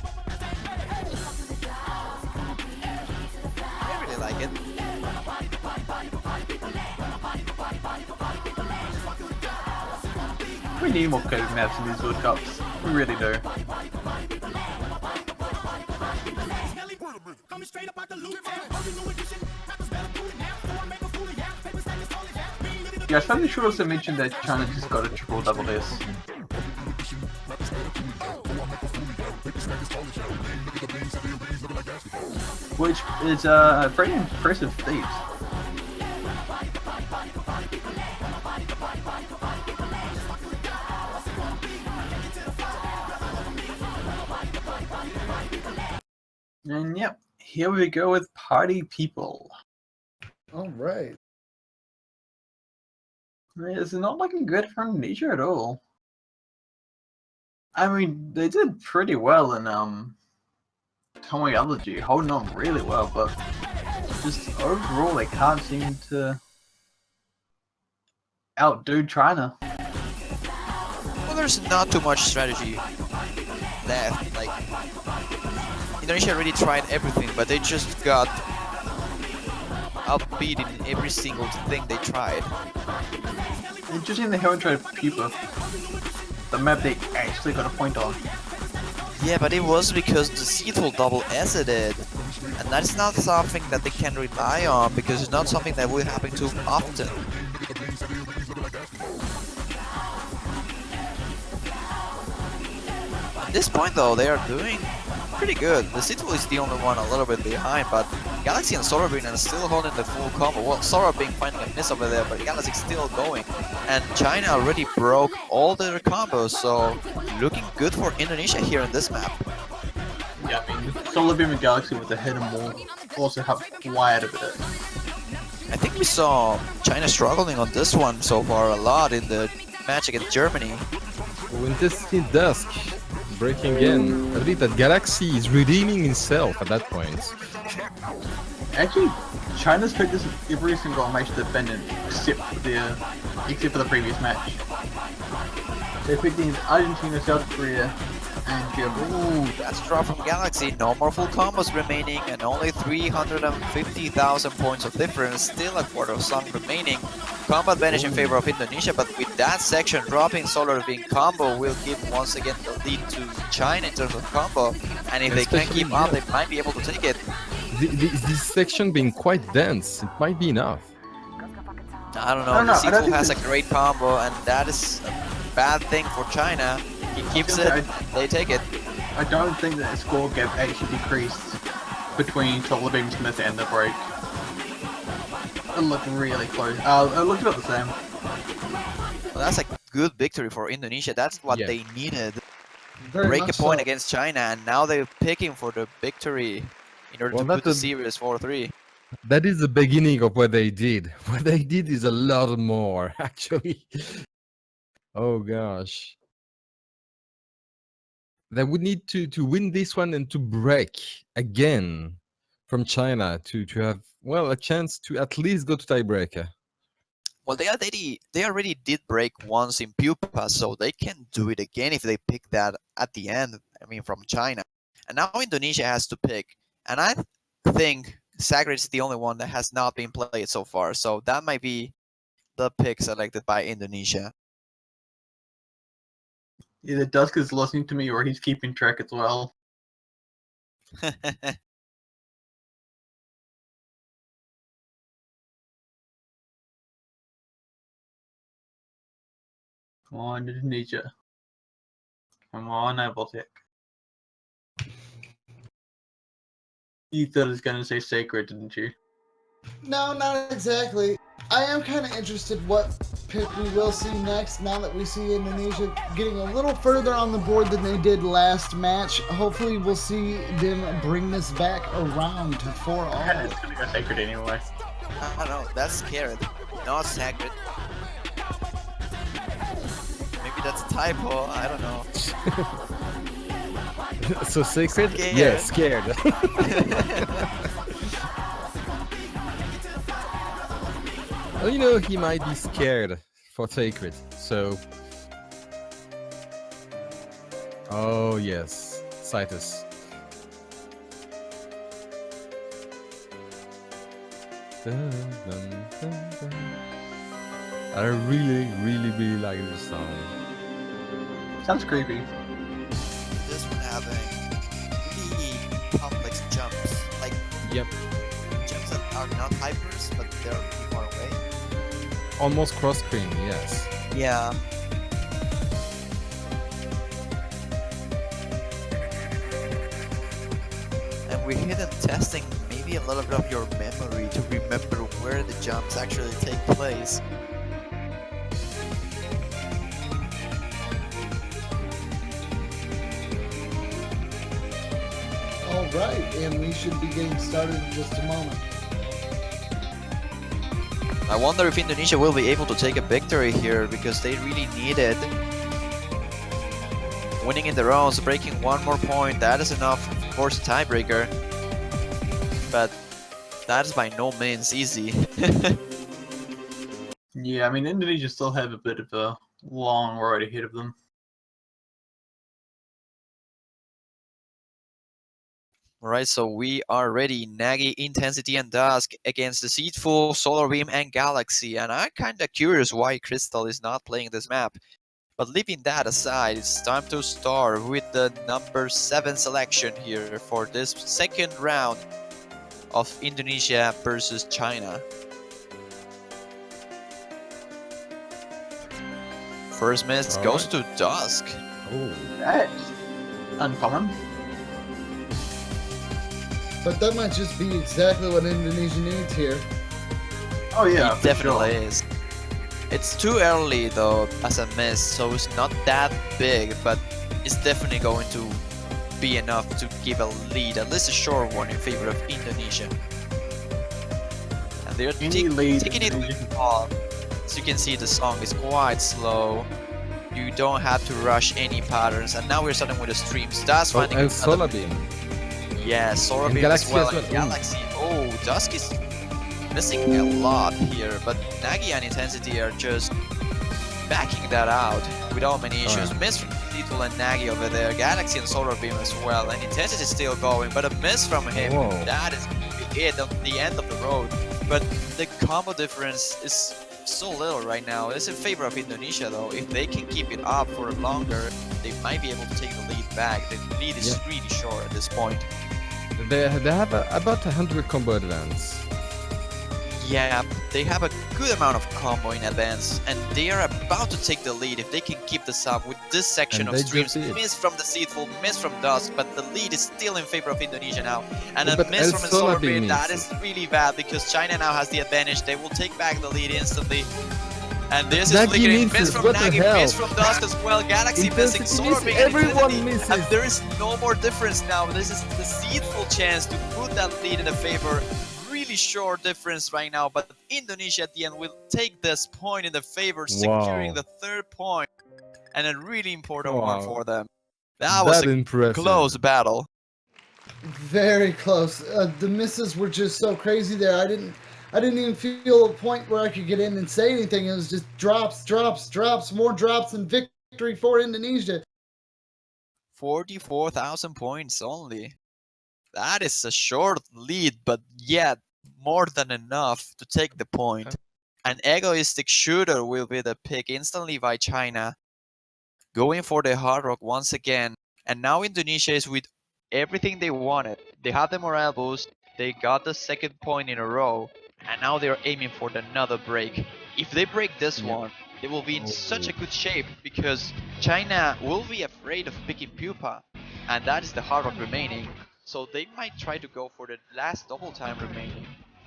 I really like it. We need more code maps in these World Cups. We really do. Yeah, somebody should also mention that China just got a triple double S. Which is pretty impressive feat. And yep, here we go with Party People. All right. It's not looking good for Indonesia at all. I mean, they did pretty well in Tomoyology, holding on really well, but just overall they can't seem to outdo China. Well, there's not too much strategy left. Like, Indonesia already tried everything, but they just got outbeat in every single thing they tried. And just in the Hero Pupa, the map they actually got a point on. Yeah, but it was because the Seattle double S-ed it. And that's not something that they can rely on, because it's not something that will happen too often. At this point though, they are doing pretty good. The Seattle is the only one a little bit behind, but Galaxy and Solar Beam are still holding the full combo. Well, Solar Beam finding a miss over there, but Galaxy's still going. And China already broke all their combos, so looking good for Indonesia here in this map. Yeah, I mean, Solar Beam and Galaxy with the hidden wall also have quite a bit. I think we saw China struggling on this one so far a lot in the match against Germany. When Destiny Dusk breaking in, I believe that Galaxy is redeeming himself at that point. Actually, China's picked this every single match they've been in, except for the previous match. They picked in Argentina, South Korea, and Germany. Ooh, that's a drop from Galaxy. No more full combos remaining, and only 350,000 points of difference. Still a quarter of sun remaining. Combo advantage in favor of Indonesia, but with that section dropping, Solar Beam combo will give once again the lead to China in terms of combo. And if they can keep up, they might be able to take it. This section being quite dense, it might be enough. I don't know. The Seattle has a great combo, and that is a bad thing for China. He keeps it, they take it. I don't think that the score gap actually decreased between Solar Beam Smith and the break. It looked really close. It looked about the same. Well, that's a good victory for Indonesia. That's what Yeah. they needed. Very Break a much point so. against China, and now they're picking for the victory in order to Well, put the that's a- series 4-3. That is the beginning of what they did. What they did is a lot more, actually. Oh gosh. They would need to win this one and to break again from China to have, well, a chance to at least go to tiebreaker. Well, they already did break once in Pupa, so they can do it again if they pick that at the end. I mean, from China, and now Indonesia has to pick, and I think Sagrid is the only one that has not been played so far. So that might be the pick selected by Indonesia. Either Dusk is listening to me or he's keeping track as well. Come on, Indonesia. Come on, Avaltech. You thought it was gonna say Sacred, didn't you? No, not exactly. I am kind of interested what pick we will see next now that we see Indonesia getting a little further on the board than they did last match. Hopefully we'll see them bring this back around to 4-all. It's gonna go Sacred anyway. I don't know. That's scared, not Sagrid. that's a typo. I don't know. So sacred? Scared. Yeah, scared. Well, you know, he might be scared for sacred, so... Oh, yes. Citus. Dun, dun, dun, dun. I really, really, really like this song. Sounds creepy. This one having really complex jumps, like Yep. jumps that are not hypers, but they're really far away. Almost cross-screen, yes. Yeah. And we hear them testing maybe a little bit of your memory to remember where the jumps actually take place. All right, and we should be getting started in just a moment. I wonder if Indonesia will be able to take a victory here because they really need it. Winning in their own, so breaking one more point, that is enough to force a tiebreaker. But that is by no means easy. Yeah, I mean, Indonesia still have a bit of a long road ahead of them. Alright, so we are ready. Nagi, Intensity, and Dusk against the Deceitful, Solar Beam, and Galaxy. And I'm kinda curious why Crystal is not playing this map. But leaving that aside, it's time to start with the number 7 selection here for this second round of Indonesia versus China. First miss goes to Dusk. Oh. That's uncommon. But that might just be exactly what Indonesia needs here. Oh yeah, It definitely is. It's too early though as a miss, so it's not that big, but it's definitely going to be enough to give a lead, at least a short one in favor of Indonesia. And they're taking it with calm. As you can see, the song is quite slow. You don't have to rush any patterns, and now we're starting with the streams. That's finding and another... Solar Beam. Yeah, Solar And Beam as Galaxy well, as well. and Galaxy. Oh, Dusk is missing a lot here, but Nagi and Intensity are just backing that out without many issues. Alright. Miss from Lethal and Nagi over there, Galaxy and Solar Beam as well, and Intensity is still going, but a miss from him. Whoa. That is it on the end of the road. But the combo difference is so little right now. It's in favor of Indonesia though. If they can keep it up for longer, they might be able to take the lead back. The lead is really short at this point. They have about 100 combo advance. Yeah, they have a good amount of combo in advance, and they are about to take the lead if they can keep this up with this section And of they streams. just did. Miss from Deceitful, miss from Dusk, but the lead is still in favor of Indonesia now. And a But miss El from a Solar Solar Beam Beam, that means- is really bad because China now has the advantage. They will take back the lead instantly. And this is Nagi flickering. Miss misses, from what the Nagi, hell? miss from Dusk as well. Galaxy missing, Intensity Solar misses, Beam, and everyone Infinity. misses. And there is no more difference now. This is the Deceitful chance to put that lead in the favor. Really short difference right now, but Indonesia at the end will take this point in the favor, securing Wow. the 3rd point, and a really important one Wow. for them. That was a impressive. close battle. Very close. The misses were just so crazy there. I didn't even feel a point where I could get in and say anything. It was just drops, drops, drops, more drops, and victory for Indonesia. 44,000 points only. That is a short lead, but yet more than enough to take the point. An egoistic shooter will be the pick instantly by China. Going for the hard rock once again. And now Indonesia is with everything they wanted. They have the morale boost, they got the 2nd point in a row, and now they're aiming for another break. If they break this one, they will be in such a good shape because China will be afraid of picking Pupa, and that is the hard rock remaining. So they might try to go for the last double time remaining,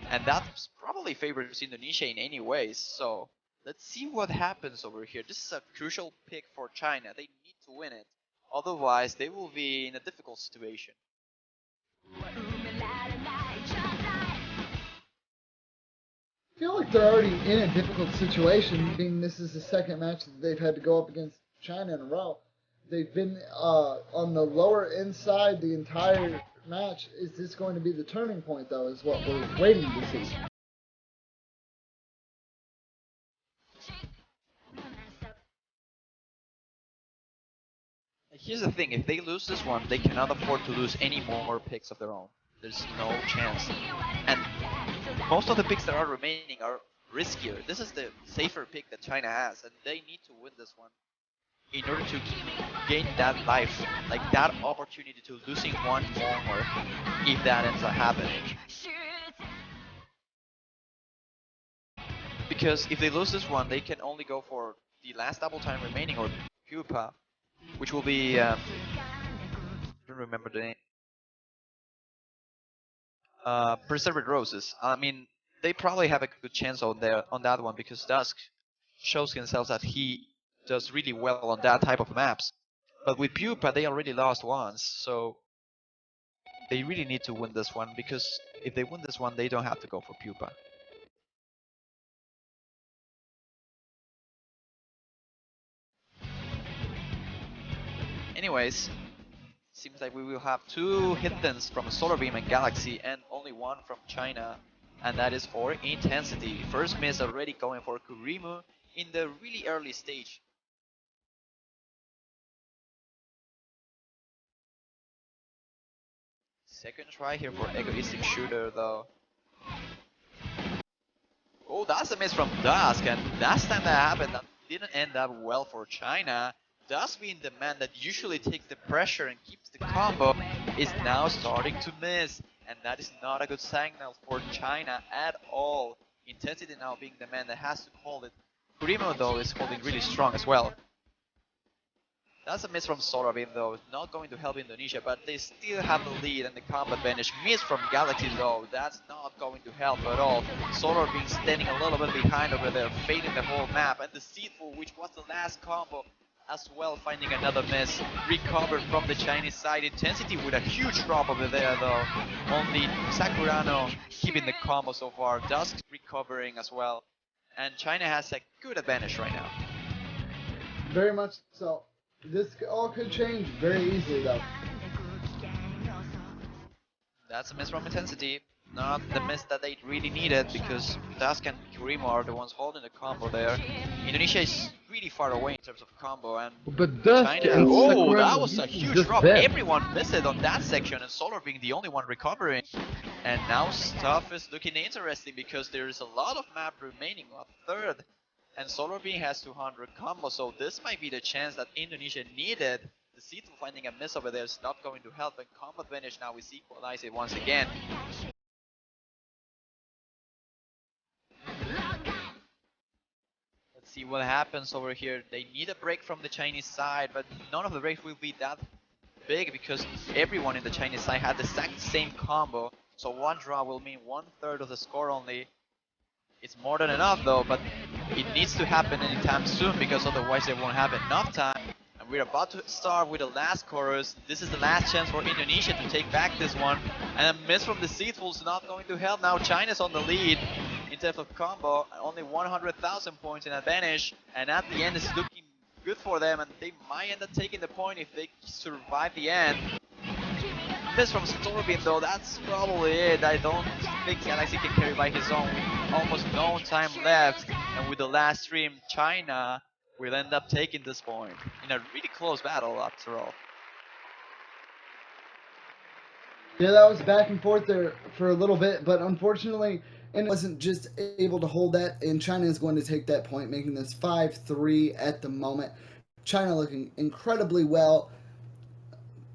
and that probably favors Indonesia in any ways. So let's see what happens over here. This is a crucial pick for China. They need to win it, otherwise they will be in a difficult situation. I feel like they're already in a difficult situation, being this is the 2nd match that they've had to go up against China in a row. They've been on the lower inside the entire match. Is this going to be the turning point, though, is what we're waiting to see. Here's the thing, if they lose this one, they cannot afford to lose any more picks of their own. There's no chance. And most of the picks that are remaining are riskier. This is the safer pick that China has, and they need to win this one in order to gain that life, like that opportunity to losing one more if that ends up happening. Because if they lose this one, they can only go for the last double time remaining or Pupa, which will be, I don't remember the name. Preserved Roses. I mean, they probably have a good chance on that one because Dusk shows himself that he does really well on that type of maps. But with Pupa, they already lost once, so they really need to win this one because if they win this one, they don't have to go for Pupa. Anyways, seems like we will have 2 hit-ins from Solar Beam and Galaxy and only 1 from China, and that is for Intensity. First miss already going for Kurimu in the really early stage. Second try here for Egoistic Shooter though. Oh, that's a miss from Dusk, and last time that happened, that didn't end up well for China. Dusk being the man that usually takes the pressure and keeps the combo is now starting to miss, and that is not a good signal for China at all. Intensity now being the man that has to hold it. Kurimo though is holding really strong as well. That's a miss from Solar Beam though, not going to help Indonesia, but they still have the lead and the combat advantage. Miss from Galaxy though, that's not going to help at all. Solar Beam standing a little bit behind over there, fading the whole map, and Deceitful, which was the last combo, as well finding another miss. Recovered from the Chinese side. Intensity with a huge drop over there though. Only Sakurano keeping the combo so far. Dusk recovering as well. And China has a good advantage right now. Very much so. This all could change very easily, though. That's a miss from Intensity. Not the miss that they really needed because Dusk and Kurimo are the ones holding the combo there. Indonesia is really far away in terms of combo, and But Dusk China, and oh, Sakura that was a huge just drop. dead. Everyone missed it on that section, and Solar being the only one recovering. And now stuff is looking interesting because there is a lot of map remaining, a third. And Solar Beam has 200 combos, so this might be the chance that Indonesia needed. The Seattle finding a miss over there is not going to help, and combat advantage now is equalized it once again. Let's see what happens over here. They need a break from the Chinese side, but none of the breaks will be that big because everyone in the Chinese side had the exact same combo. So one draw will mean 1/3 of the score only. It's more than enough though, but it needs to happen anytime soon because otherwise they won't have enough time. And we're about to start with the last chorus. This is the last chance for Indonesia to take back this one. And a miss from Deceitful is not going to help. Now China's on the lead in terms of combo. Only 100,000 points in advantage. And at the end it's looking good for them. And they might end up taking the point if they survive the end. Miss from Solar though, that's probably it. I don't think Galaxy can carry by his own with almost no time left. And with the last stream, China will end up taking this point in a really close battle after all. Yeah, that was back and forth there for a little bit, but unfortunately, and wasn't just able to hold that, and China is going to take that point, making this 5-3 at the moment. China looking incredibly well.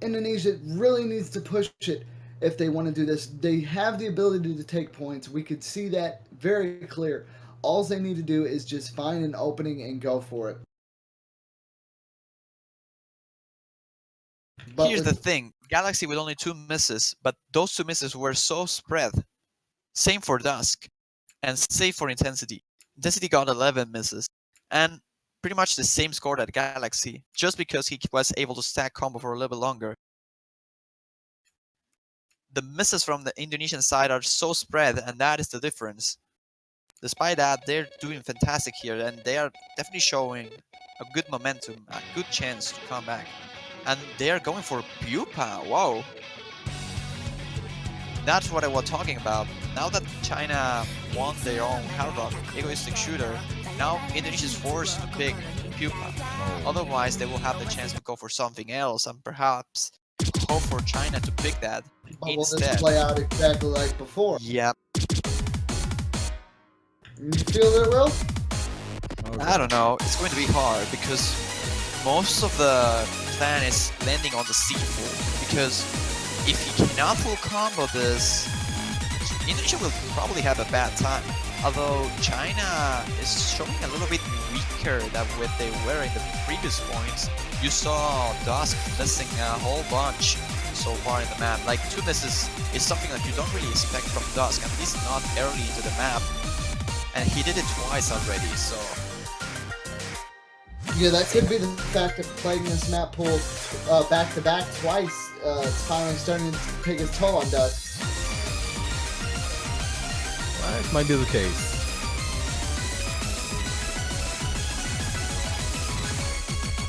Indonesia really needs to push it if they want to do this. They have the ability to take points. We could see that very clear. All they need to do is just find an opening and go for it. But here's the thing, Galaxy with only 2 misses, but those 2 misses were so spread. Same for Dusk, and same for Intensity. Intensity got 11 misses, and pretty much the same score that Galaxy, just because he was able to stack combo for a little bit longer. The misses from the Indonesian side are so spread, and that is the difference. despite that, they're doing fantastic here, and they are definitely showing a good momentum, a good chance to come back. And they are going for Pupa. Wow. That's what I was talking about. Now that China won their own hard rock egoistic shooter, now Indonesia is forced to pick Pupa. Otherwise, they will have the chance to go for something else and perhaps hope for China to pick that But will this instead. play out exactly like before? Yep. You feel it will? I don't know. It's going to be hard because most of the plan is landing on the C4. Because if he cannot full combo this, Indonesia will probably have a bad time. Although China is showing a little bit weaker than what they were in the previous points. You saw Dusk missing a whole bunch so far in the map. Like 2 misses is something that you don't really expect from Dusk, at least not early into the map. And he did it twice already, so... Yeah, that could be the fact of playing this map pool back-to-back twice. It's finally starting to take its toll on Dusk. It might be the case.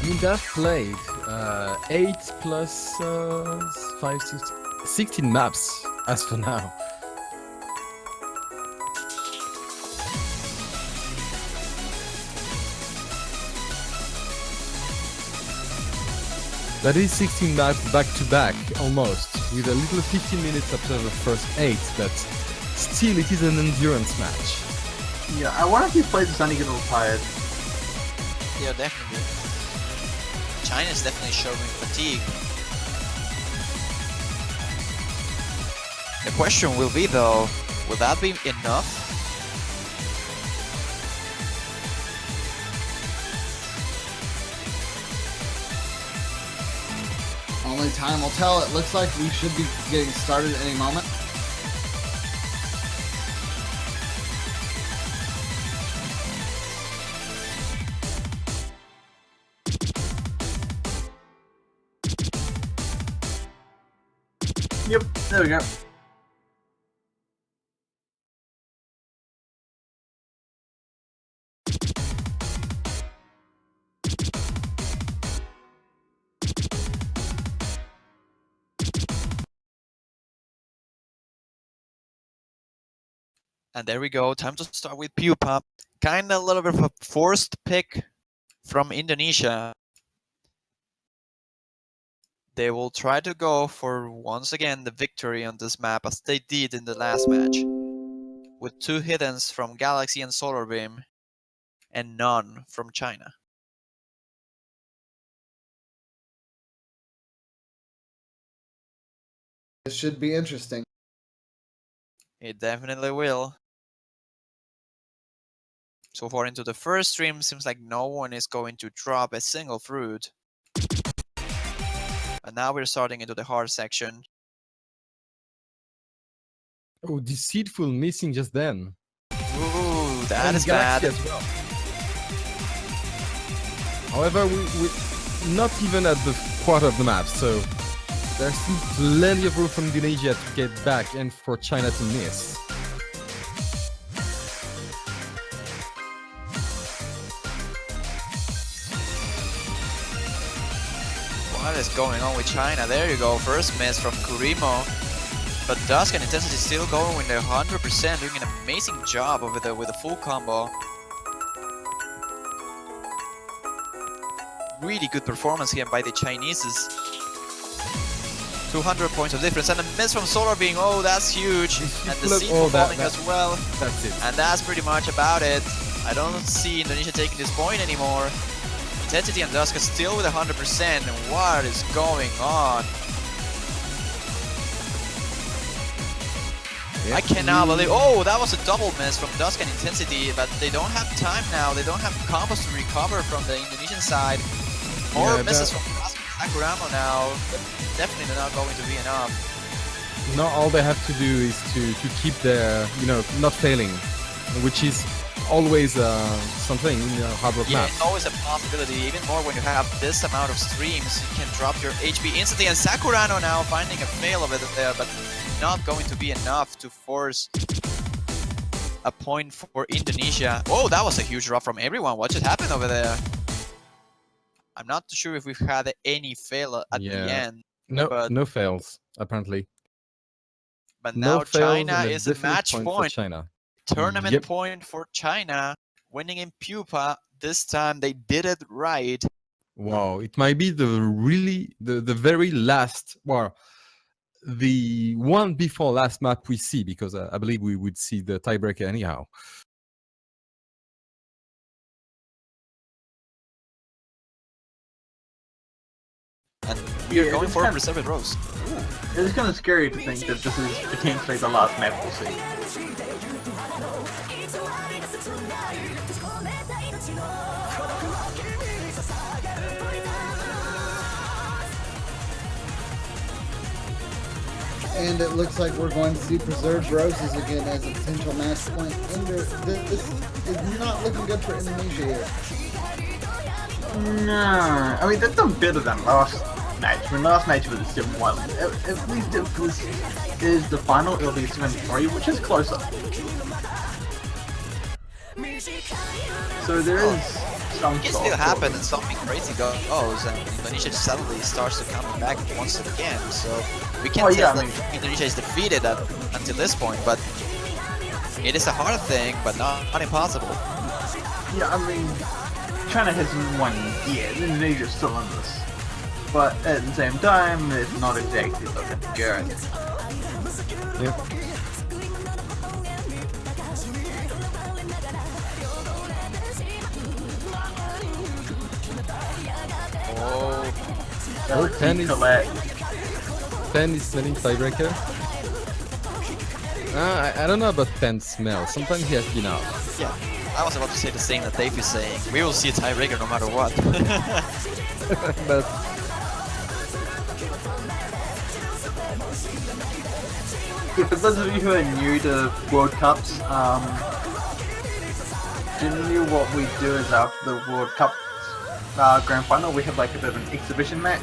I mean, they've played 8 plus 5, 16 maps as for now. That is 16 maps back to back, almost, with a little 15 minutes after the first 8, but still it is an endurance match. Yeah, I wonder if he played this only get a little tired. Yeah, definitely. China's definitely showing fatigue. The question will be though, will that be enough? Only time will tell. It looks like we should be getting started any moment. Yep, there we go. And there we go, time to start with Pupa. Kinda a little bit of a forced pick from Indonesia. They will try to go for, once again, the victory on this map as they did in the last match. With 2 hiddens from Galaxy and Solar Beam, and none from China. This should be interesting. It definitely will. So far into the first stream, seems like no one is going to drop a single fruit. And now we're starting into the hard section. Oh, deceitful missing just then. Ooh, that And is Galaxy bad. as well. However, we not even at the quarter of the map, so there's still plenty of room for Indonesia to get back and for China to miss. What is going on with China? There you go, first miss from Kurimo. But Dusk and Intensity still going with their 100%, doing an amazing job over there with a full combo. Really good performance here by the Chineses. 200 points of difference, and a miss from Solar Being, oh that's huge. And the seed falling as well. That's it. And that's pretty much about it. I don't see Indonesia taking this point anymore. Intensity and Dusk are still with 100%, and what is going on? I cannot believe. Oh, that was a double miss from Dusk and Intensity, but they don't have time now. They don't have combos to recover from the Indonesian side. More misses from Dusk and Sakuramo now, but definitely not going to be enough. Now all they have to do is to keep their, not failing, which is always something in the hard rock Yeah, maps. it's always a possibility, even more when you have this amount of streams. You can drop your HP instantly, and Sakurano now finding a fail of it there, but not going to be enough to force a point for Indonesia. Oh, that was a huge drop from everyone. What just happened over there? I'm not sure if we've had any fail at the Yeah. end. No, But- no fails apparently. But No now fails China and a is a definite match point for point. China. Tournament Yep. point for China. Winning in Pupa. This time they did it right. Wow, it might be the very last, well, the one before last map we see, because I believe we would see the tiebreaker anyhow. And we are Yeah, going it's for kind of- preserved rows. It's kind of scary to think that this is potentially the last map we'll see. And it looks like we're going to see Preserved Roses again as a potential match point. This is not looking good for Indonesia here. No, I mean they've done better than last match. When last match was a 7-1. At least if this is the final, it'll be 7-3, which is closer. So there is some It can sort still of happen and something crazy goes and Indonesia suddenly starts to come back once again. So we can't Oh, say yeah, that I mean- Indonesia is defeated until this point, but it is a hard thing, but not impossible. Yeah, I mean, China hasn't won yet. Indonesia's still in this, but at the same time, it's not exactly looking good. Yep. Oh, 10 is Collect. 10 is smelling tiebreaker. I don't know about 10 smell. Sometimes he has been out. yeah. I was about to say the same that Dave is saying. We will see a tiebreaker no matter what. But Yeah, for those of you who are new to World Cups, generally what we do is after the World Cup Grand Final, we have like a bit of an exhibition match.